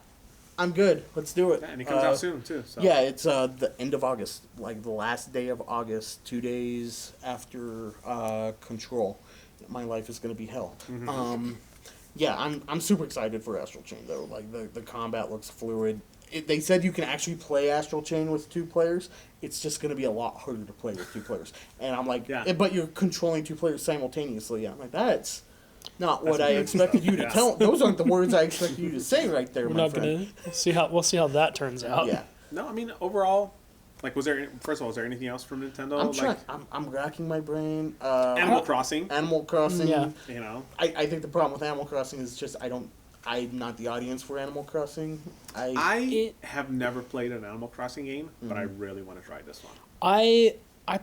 I'm good. Let's do it. Yeah, and it comes out soon too. So. Yeah, it's the end of August, like the last day of August, 2 days after Control. My life is gonna be hell. Yeah, I'm super excited for Astral Chain though. Like the combat looks fluid. They said you can actually play Astral Chain with 2 players. It's just going to be a lot harder to play with 2 players. And I'm like, Yeah. but you're controlling 2 players simultaneously. I'm like, that's not what I weird expected stuff. you to Yeah. tell. Those aren't the words I expected you to say right there, we're my not friend. gonna we'll see how that turns out. Yeah. No, I mean overall, like, first of all, was there anything else from Nintendo? I'm trying. like I'm racking my brain. Animal Crossing. Animal Crossing. Yeah. You know, I think the problem with Animal Crossing is just I'm not the audience for Animal Crossing. I have never played an Animal Crossing game, but I really want to try this one. I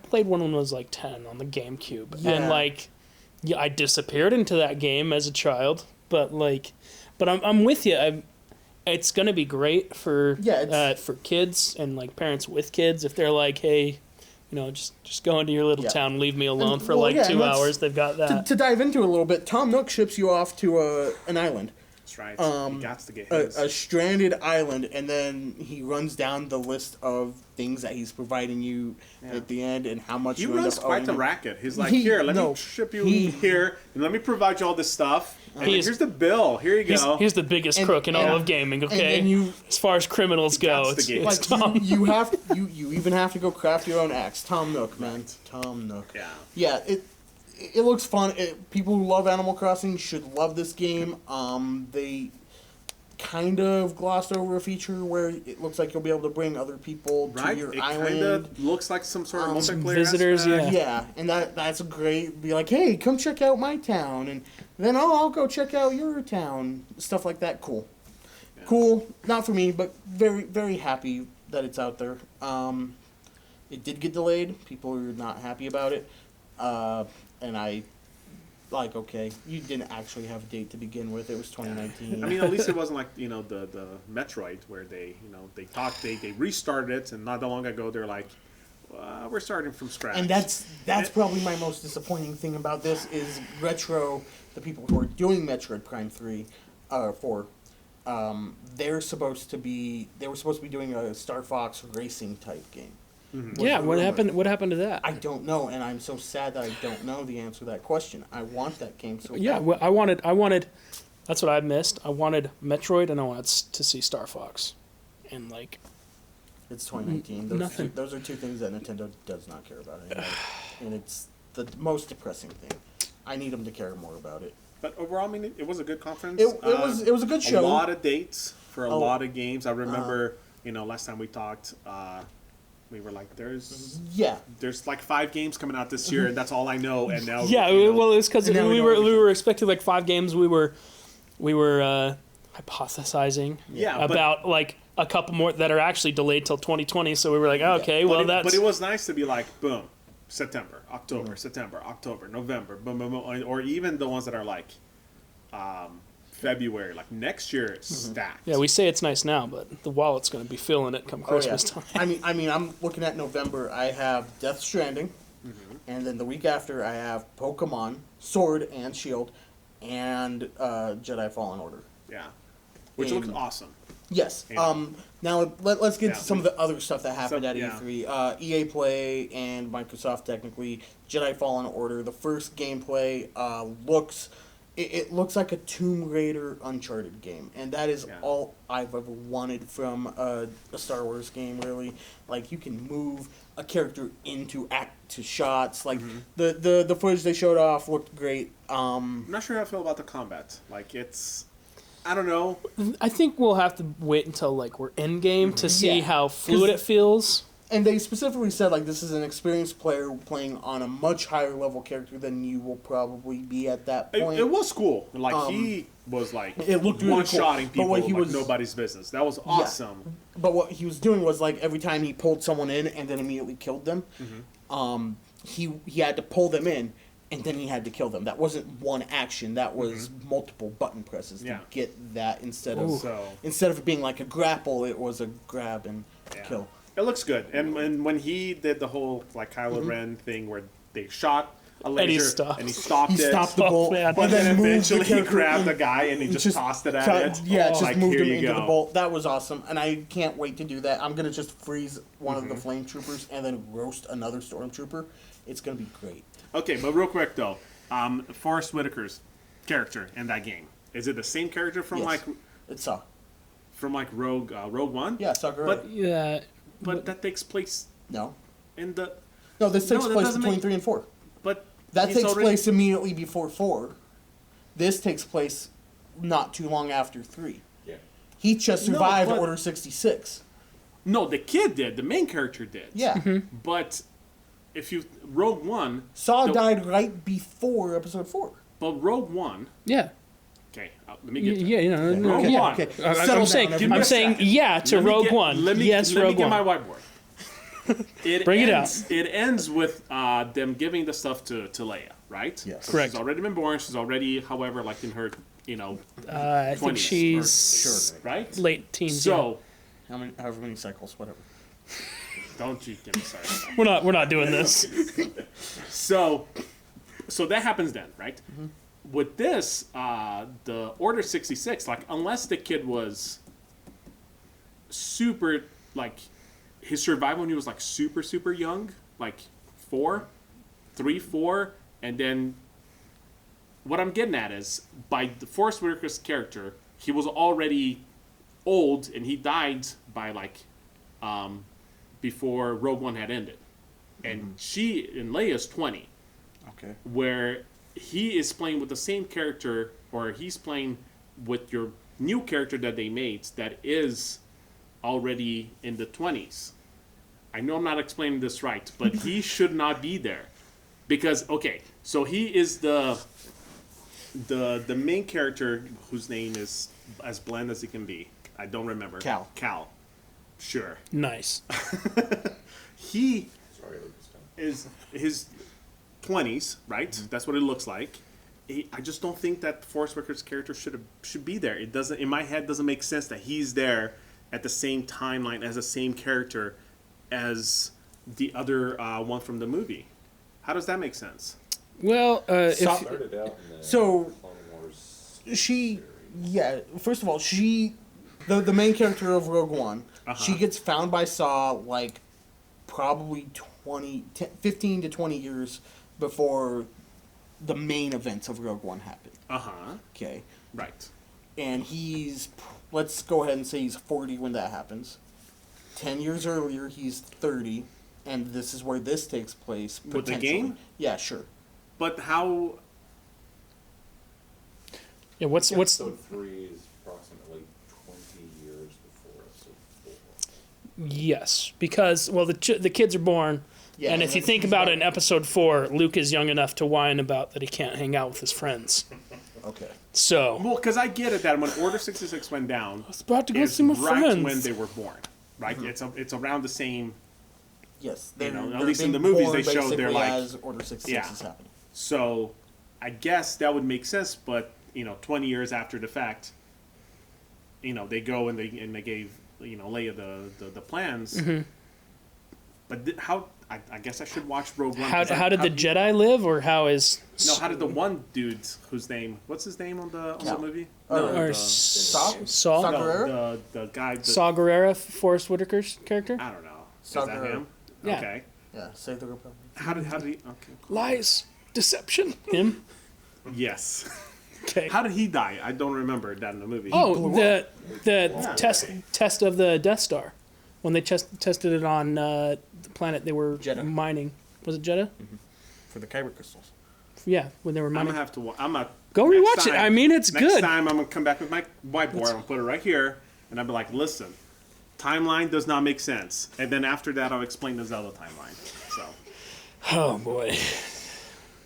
played one when I was like 10 on the GameCube, Yeah. and like, yeah, I disappeared into that game as a child. But I'm with you. It's gonna be great for Yeah, for kids and like parents with kids if they're like, hey, just go into your little Yeah. town, leave me alone And- for well, yeah, 2 and that's- hours. They've got that. To dive into it a little bit, Tom Nook ships you off to an island. That's right. Um, he got to get his. A stranded island, and then he runs down the list of things that he's providing you at the end and how much he you end runs up quite owing the him. racket. He's like, He- here, let no, me ship you he- here, and let me provide you all this stuff. And then He's- here's the bill. Here you go. He's the biggest And- crook in all and- of gaming. Okay, and you- as far as criminals go, That's the it's, game. it's Like Tom. you even have to go craft your own axe. Tom Nook, man. Tom Nook. Yeah. Yeah, it looks fun. People who love Animal Crossing should love this game. They kind of glossed over a feature where it looks like you'll be able to bring other people to Right? your It island. kind of looks like some sort of Some multiplayer visitors, aspect. Yeah, and that's a great. Be like, hey, come check out my town, and then I'll go check out your town. Stuff like that. Cool, cool. Not for me, but very very happy that it's out there. It did get delayed. People are not happy about it, and I. Like, okay, you didn't actually have a date to begin with. It was 2019. I mean, at least it wasn't like the Metroid where they they restarted it, and not that long ago they're like, we're starting from scratch. And that's probably my most disappointing thing about this is Retro, the people who are doing Metroid Prime 3, 4, they were supposed to be doing a Star Fox racing type game. Mm-hmm. Yeah, what rumor. happened? What happened to that? I don't know, and I'm so sad that I don't know the answer to that question. I want that game so Yeah, bad. well, I wanted. That's what I missed. I wanted Metroid, and I wanted to see Star Fox, and like, It's 2019. Nothing. Those are two things that Nintendo does not care about anymore, and it's the most depressing thing. I need them to care more about it. But overall, I mean, it was a good conference. It was a good show. A lot of dates for a Oh. lot of games. I remember, last time we talked, we were like, there's like 5 games coming out this year, and that's all I know. And now, yeah, well, it's because And now we we know were everything. expecting like 5 games. We were hypothesizing about like a couple more that are actually delayed till 2020. So we were like, okay, well but it was nice to be like, boom, September, October, November, boom, boom, boom, or even the ones that are like February, like next year, it's stacked. Yeah, we say it's nice now, but the wallet's going to be feeling it come Christmas time. I mean, I'm looking at November. I have Death Stranding, and then the week after I have Pokemon Sword and Shield, and Jedi Fallen Order. Yeah, which looks awesome. Yes. Yeah. Now let's get Yeah. to some of the other stuff that happened So, at yeah. E3. EA Play and Microsoft technically. Jedi Fallen Order. The first gameplay looks. It looks like a Tomb Raider Uncharted game, and that is all I've ever wanted from a Star Wars game. Really, like you can move a character into shots. Like the footage they showed off looked great. I'm not sure how I feel about the combat. Like I don't know. I think we'll have to wait until like we're in game to see Yeah. how fluid it feels. And they specifically said like this is an experienced player playing on a much higher level character than you will probably be at that point. It was cool. Like he was like it looked really one-shotting cool. But people what he like was- nobody's business. That was awesome. But what he was doing was like every time he pulled someone in and then immediately killed them, he had to pull them in and then he had to kill them. That wasn't one action. That was multiple button presses to get that instead of it being like a grapple, it was a grab and kill. It looks good. And when he did the whole like Kylo Ren thing where they shot a laser and he stopped He it. stopped the bolt, man. But then moved eventually the he character grabbed in- the guy and he just tossed it at it. Yeah, just like, moved here him you into go. the bolt. That was awesome, and I can't wait to do that. I'm gonna just freeze one of the flame troopers and then roast another stormtrooper. It's gonna be great. Okay, but real quick though, Forrest Whitaker's character in that game, is it the same character from Yes. like It's Saw. Rogue One? Yeah, Saw Gerrera. Yeah, But that takes place No, in the this takes that place doesn't between make- 3 and 4. but That he's takes already- place immediately before 4. This takes place not too long after 3. Yeah. He just No, survived but- Order 66. No, the kid did. The main character did. Yeah. But if you Rogue One, Saw died right before Episode 4. but Rogue One. Yeah. Okay, let me get. Yeah, Rogue Okay, One. okay. I'm Settle saying, down, Give me I'm a saying, second. yeah to Let me Rogue get- One. Let me, yes, let Rogue me get One. my whiteboard. Bring it ends, It ends with them giving the stuff to Leia, right? Yes. Correct. She's already been born. She's already, however, like in her, I think 20s, she's right? late teens. So However many cycles, whatever. Don't you get me started. We're not doing this. So that happens then, right? Mm-hmm. With this, the Order 66, like, unless the kid was super, like, his survival when he was, like, super, super young, like 4, and then what I'm getting at is, by the Forrest Whitaker's character, he was already old, and he died by, like, before Rogue One had ended. And Leia's 20. Okay. Where he is playing with the same character, or he's playing with your new character that they made that is already in the 20s. I know I'm not explaining this right, but he should not be there. Because, okay, so he is the main character whose name is as bland as it can be. I don't remember. Cal. Sure. Nice. He is his 20s, right? Mm-hmm. That's what it looks like. I just don't think that Forrest Whitaker's character should be there. It doesn't, in my head, doesn't make sense that he's there at the same timeline as the same character as the other one from the movie. How does that make sense? Well, Started out in the So- Clone Wars She, yeah. First of all, the main character of Rogue One, she gets found by Saw like probably 15 to 20 years before the main events of Rogue One happen. Okay. Right. And let's go ahead and say he's 40 when that happens. 10 years earlier, he's 30, and this is where this takes place. With the potentially. game? Yeah, sure. But how? yeah, what's Episode 3 is approximately 20 years before Episode 4. yes, because the kids are born. Yeah, and if you think about it, in Episode 4, Luke is young enough to whine about that he can't hang out with his friends. Okay. So, Well, because I get it that when Order 66 went down, I was about to go it's see my right friends. when they were born. Right. It's around the same. Yes. You know, at they're least in being the movies born they showed they're basically like- as Order 66 Yeah. is happening. So, I guess that would make sense. But 20 years after the fact, they go and they gave Leia the plans. Mm-hmm. But how? I guess I should watch Rogue One. How 'cause did the Jedi live, or how is No, how did the one dude what's his name on the Cal. movie? or the, Saw Saw no, Gerrera? the guy. Saw Gerrera, Forrest Whitaker's character? I don't know. Saw Is that Gerrera. him? Yeah. Okay. Yeah, Save the Republic. How did he? Okay. Lies, deception. Him. Yes. Okay. How did he die? I don't remember that in the movie. Oh, the test of the Death Star, when they tested it on the planet they were Jeddah. mining. Was it Jeddah? For the Kyber crystals. Yeah, when they were I'm mining. gonna have to. I'm not. Go next rewatch it. time- I mean, it's next good. time I'm gonna come back with my whiteboard. I'm gonna put it right here, and I'll be like, "Listen, timeline does not make sense." And then after that, I'll explain the Zelda timeline. So, Oh boy.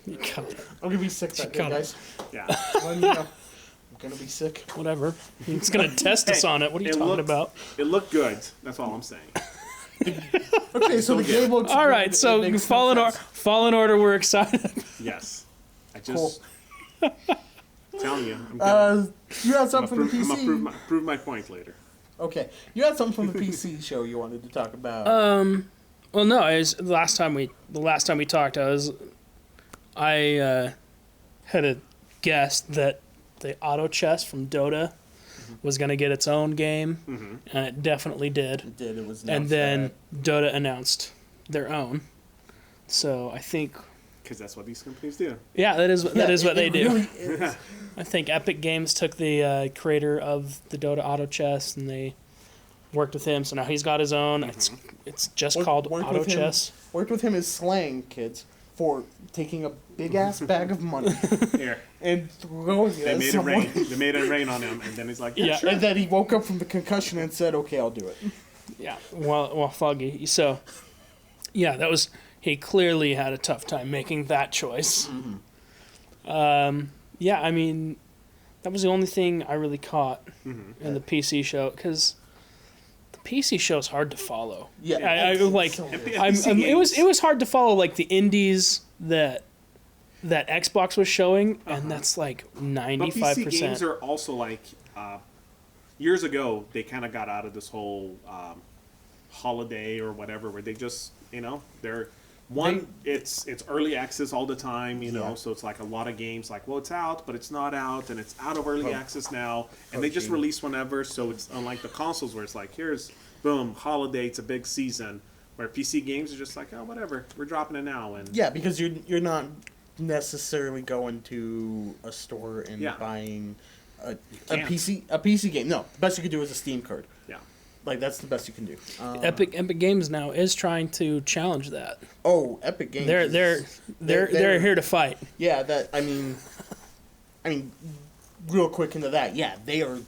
You got it. I'm gonna be sick that day, got it. guys. yeah. Letting you know. I'm gonna be sick. Whatever. It's gonna test us Hey, on it. What are you it talking looked- about? It looked good. That's all I'm saying. Okay, so the get it. game looks All good. right, It so makes Fallen no Order. sense. Fallen Order. We're excited. Yes. I Cool. just telling you. I'm gonna, You had something from the I'm PC. gonna prove my point later. Okay, you had something from the PC show you wanted to talk about. Well, no. The last time we talked, I had a guess that the auto chess from Dota was going to get its own game, and it definitely did. It did. It was. And announced then Dota announced their own. So I think, Because that's what these companies do. yeah, that is what they do. Really is. I think Epic Games took the creator of the Dota auto chess, and they worked with him. So now he's got his own. It's just called Worked auto with him- chess. Worked with him as slang, kids, for taking a big ass bag of money Here, and throwing it they at made it someone. rain. They made it rain on him, and then he's like, Yeah. sure. And then he woke up from the concussion and said, "Okay, I'll do it." Yeah, well, foggy. So, yeah, that was. He clearly had a tough time making that choice. Yeah, I mean, that was the only thing I really caught in the PC show, because the PC show is hard to follow. Yeah, I it's like. so weird. It was hard to follow like the indies that Xbox was showing, and that's like But 95%. PC games are also like, years ago, they kind of got out of this whole holiday or whatever, where they just, they're one. It's early access all the time, so it's like a lot of games like, well, it's out, but it's not out, and it's out of early access now, and they just release whenever. So it's unlike the consoles where it's like, here's boom, holiday, it's a big season. Where PC games are just like, oh, whatever, we're dropping it now, and yeah, because you're not necessarily going to a store and buying a PC game. No, the best you can do is a Steam card. Yeah, like that's the best you can do. Epic Games now is trying to challenge that. Oh, Epic Games. They're here to fight. Yeah, I mean, real quick into that. Yeah, they are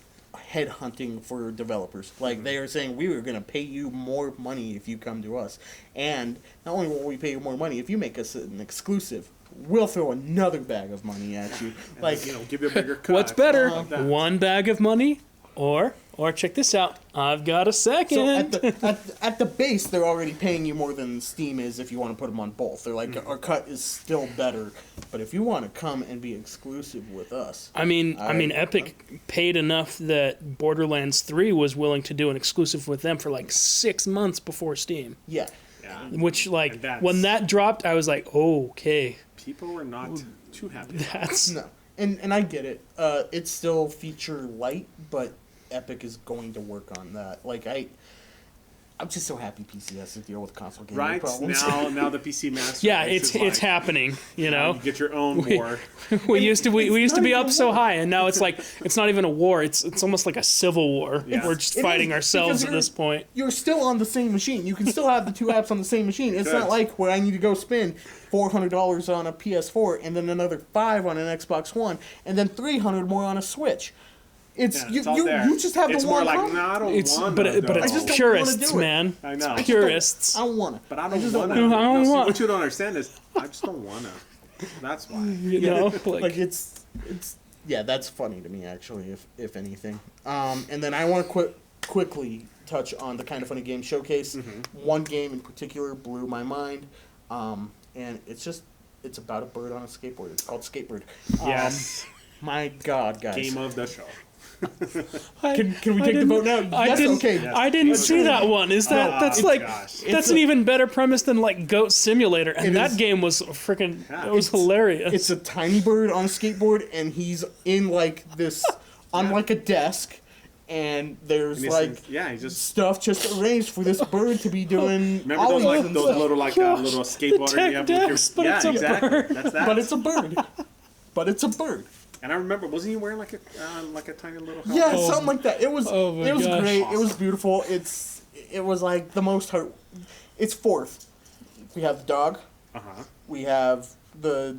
headhunting for developers. Like they are saying, we are going to pay you more money if you come to us, and not only will we pay you more money, if you make us an exclusive, we'll throw another bag of money at you. Like, give you a bigger cut. What's better, one bag of money, or check this out, I've got a second. So at the base, they're already paying you more than Steam is if you want to put them on both. They're like, our cut is still better, but if you want to come and be exclusive with us, I mean, Epic paid enough that Borderlands 3 was willing to do an exclusive with them for like 6 months before Steam. Yeah. Which, like, when that dropped, I was like, oh, okay. People were not too happy. No, and I get it. It's still feature light, but Epic is going to work on that. Like I'm just so happy PC has to deal with console gaming problems. Now the PC Master. Yeah, it's happening. You know, you get your own war. We used to be up so high, and now it's like it's not even a war. It's almost like a civil war. Yeah. We're just fighting ourselves at this point. You're still on the same machine. You can still have the two apps on the same machine. It's not like where I need to go spend $400 on a PS4 and then another $500 on an Xbox One and then $300 more on a Switch. It's you just have it's the one. It's more like, no, I don't want to. But it's purists, man. I know. It's purists. I don't want to. But I don't want to. What you don't understand is, I just don't want to. That's why. You know, like it's that's funny to me actually, if anything. And then I want to quickly touch on the Kind of Funny Game Showcase. Mm-hmm. One game in particular blew my mind, and it's about a bird on a skateboard. It's called Skateboard. Yes. My God, guys. Game of the show. Can we take the vote now? I didn't see that one. Is that that's an even better premise than like Goat Simulator, and that game was freaking. It was hilarious. It's a tiny bird on a skateboard, and he's in like this on like a desk, and there's stuff just arranged for this bird to be doing. Remember those little skateboarder you have with your bird. That's that. But it's a bird. But it's a bird. And I remember, wasn't he wearing like a tiny little helmet? Yeah, something like that. It was great. Awesome. It was beautiful. It was like the most heart. It's fourth. We have the dog. We have the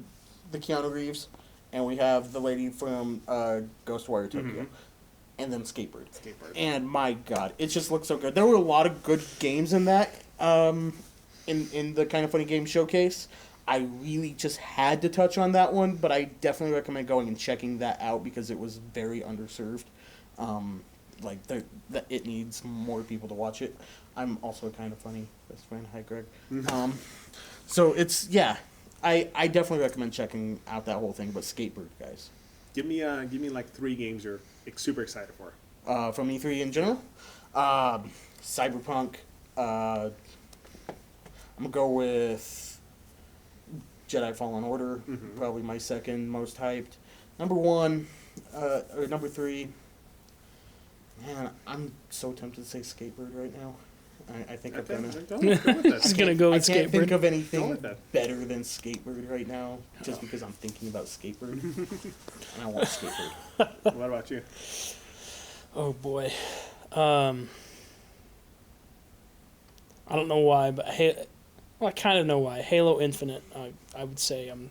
Keanu Reeves, and we have the lady from Ghostwire Tokyo, and then Skateboard. And my God, it just looks so good. There were a lot of good games in that. In the Kind of Funny Game Showcase. I really just had to touch on that one, but I definitely recommend going and checking that out because it was very underserved. It needs more people to watch it. I'm also a Kind of Funny best friend. Hi, Greg. So it's I definitely recommend checking out that whole thing. But Skateboard, guys, give me like 3 games you're super excited for. From E3 in general, Cyberpunk. I'm gonna go with Jedi Fallen Order, probably my second most hyped. Number 1, or number 3. Man, I'm so tempted to say Skateboard right now. I think I'm gonna. Just gonna go with Skateboard. I can't think of anything better than Skateboard right now, just because I'm thinking about Skateboard, and I want Skateboard. What about you? Oh boy, I don't know why, but I kind of know why. Halo Infinite, I would say I'm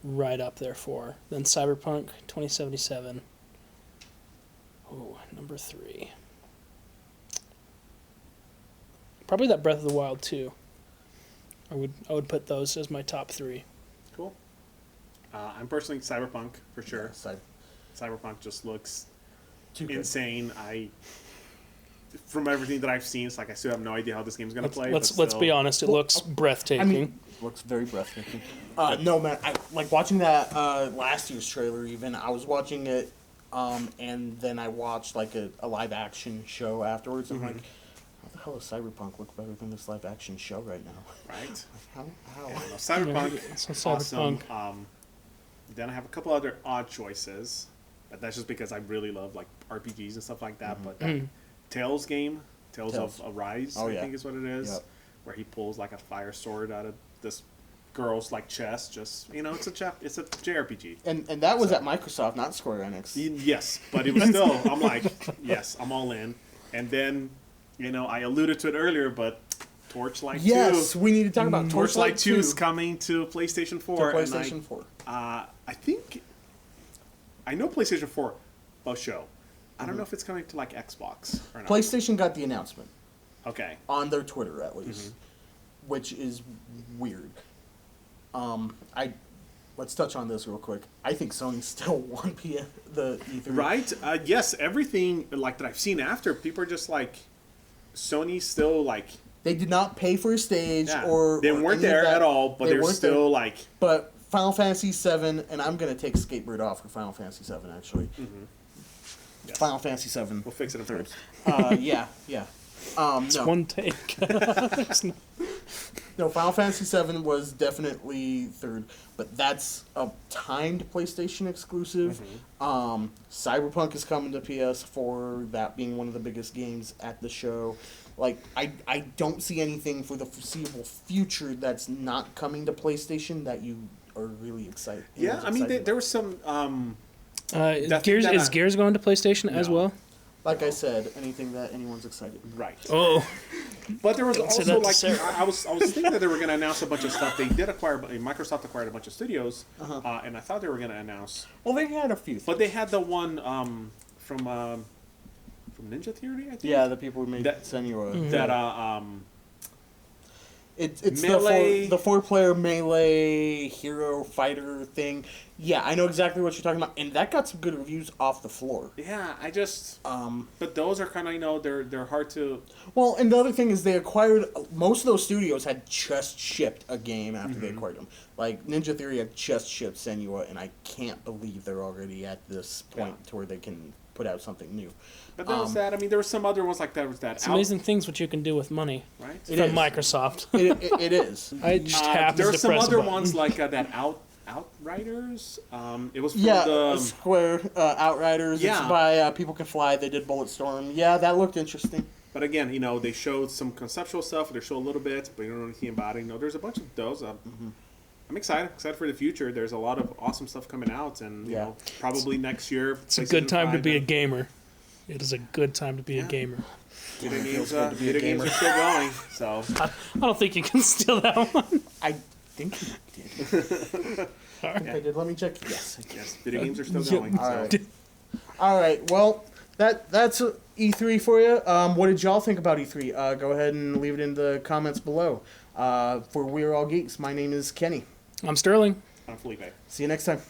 right up there for. Then Cyberpunk 2077. Oh, number 3. Probably that Breath of the Wild 2. I would put those as my top 3. Cool. I'm personally Cyberpunk for sure. Cyberpunk just looks insane. From everything that I've seen, it's like I still have no idea how this game's going to play. Let's be honest, it looks breathtaking. I mean, it looks very breathtaking. No, man, I like watching that last year's trailer even. I was watching it, and then I watched like a live action show afterwards. I'm like, how the hell does Cyberpunk look better than this live action show right now? Right? How? Yeah, no, Cyberpunk, So awesome. Cyberpunk. Then I have a couple other odd choices, but that's just because I really love like RPGs and stuff like that. But that Tales game, Tales of Arise, I think is what it is, where he pulls like a fire sword out of this girl's like chest. Just it's a JRPG. And that was at Microsoft, not Square Enix. Yes, but it was still. I'm like, yes, I'm all in. And then, I alluded to it earlier, but Torchlight 2. Yes, we need to talk about Torchlight 2 is coming to PlayStation 4. To PlayStation 4. I know PlayStation 4 a show. I don't know if it's coming to like Xbox or not. PlayStation got the announcement. Okay. On their Twitter, at least, which is weird. Let's touch on this real quick. I think Sony still won the E3. Right? Yes. Everything like that I've seen after, people are just like, Sony still like. They did not pay for a stage they weren't there at all, but they were still like. But Final Fantasy VII, and I'm gonna take Skatebird off for Final Fantasy VII actually. Yes. Final Fantasy VII. We'll fix it in third. Yeah. It's one take. No, Final Fantasy VII was definitely third, but that's a timed PlayStation exclusive. Cyberpunk is coming to PS4, that being one of the biggest games at the show. Like, I don't see anything for the foreseeable future that's not coming to PlayStation that you are really excited. Yeah, I mean, there was some. Gears Gears going to PlayStation as well? Like I said, anything that anyone's excited. Right. Oh. But there was also like I was thinking that they were going to announce a bunch of stuff. They did Microsoft acquired a bunch of studios, and I thought they were going to announce. Well, they had a few things. But they had the one from Ninja Theory, I think. Yeah, the people who made Senua. That It's Melee. the four-player Melee hero fighter thing. Yeah, I know exactly what you're talking about, and that got some good reviews off the floor. Yeah, I just but those are kind of they're hard to. Well, and the other thing is they acquired most of those studios had just shipped a game after they acquired them. Like Ninja Theory had just shipped Senua, and I can't believe they're already at this point to where they can put out something new. But there was that. I mean, there were some other ones like that. Was that it's amazing things what you can do with money, right? From Microsoft. It is. I just have to there were some press a other button. ones like that Outriders. It was from the Square Outriders. Yeah. It's by People Can Fly. They did Bulletstorm. Yeah, that looked interesting. But again, they showed some conceptual stuff. They showed a little bit, but you don't know anything about it. There's a bunch of those. I'm excited for the future. There's a lot of awesome stuff coming out, and probably next year. It's a good time to be a gamer. It is a good time to be a gamer. Video games are still going, so I don't think you can steal that one. I think you did. I think I did. Let me check. Yes. Yes, video games are still going. All right. Well, that's E3 for you. What did y'all think about E3? Go ahead and leave it in the comments below. For We're All Geeks, my name is Kenny. I'm Sterling. I'm Felipe. See you next time.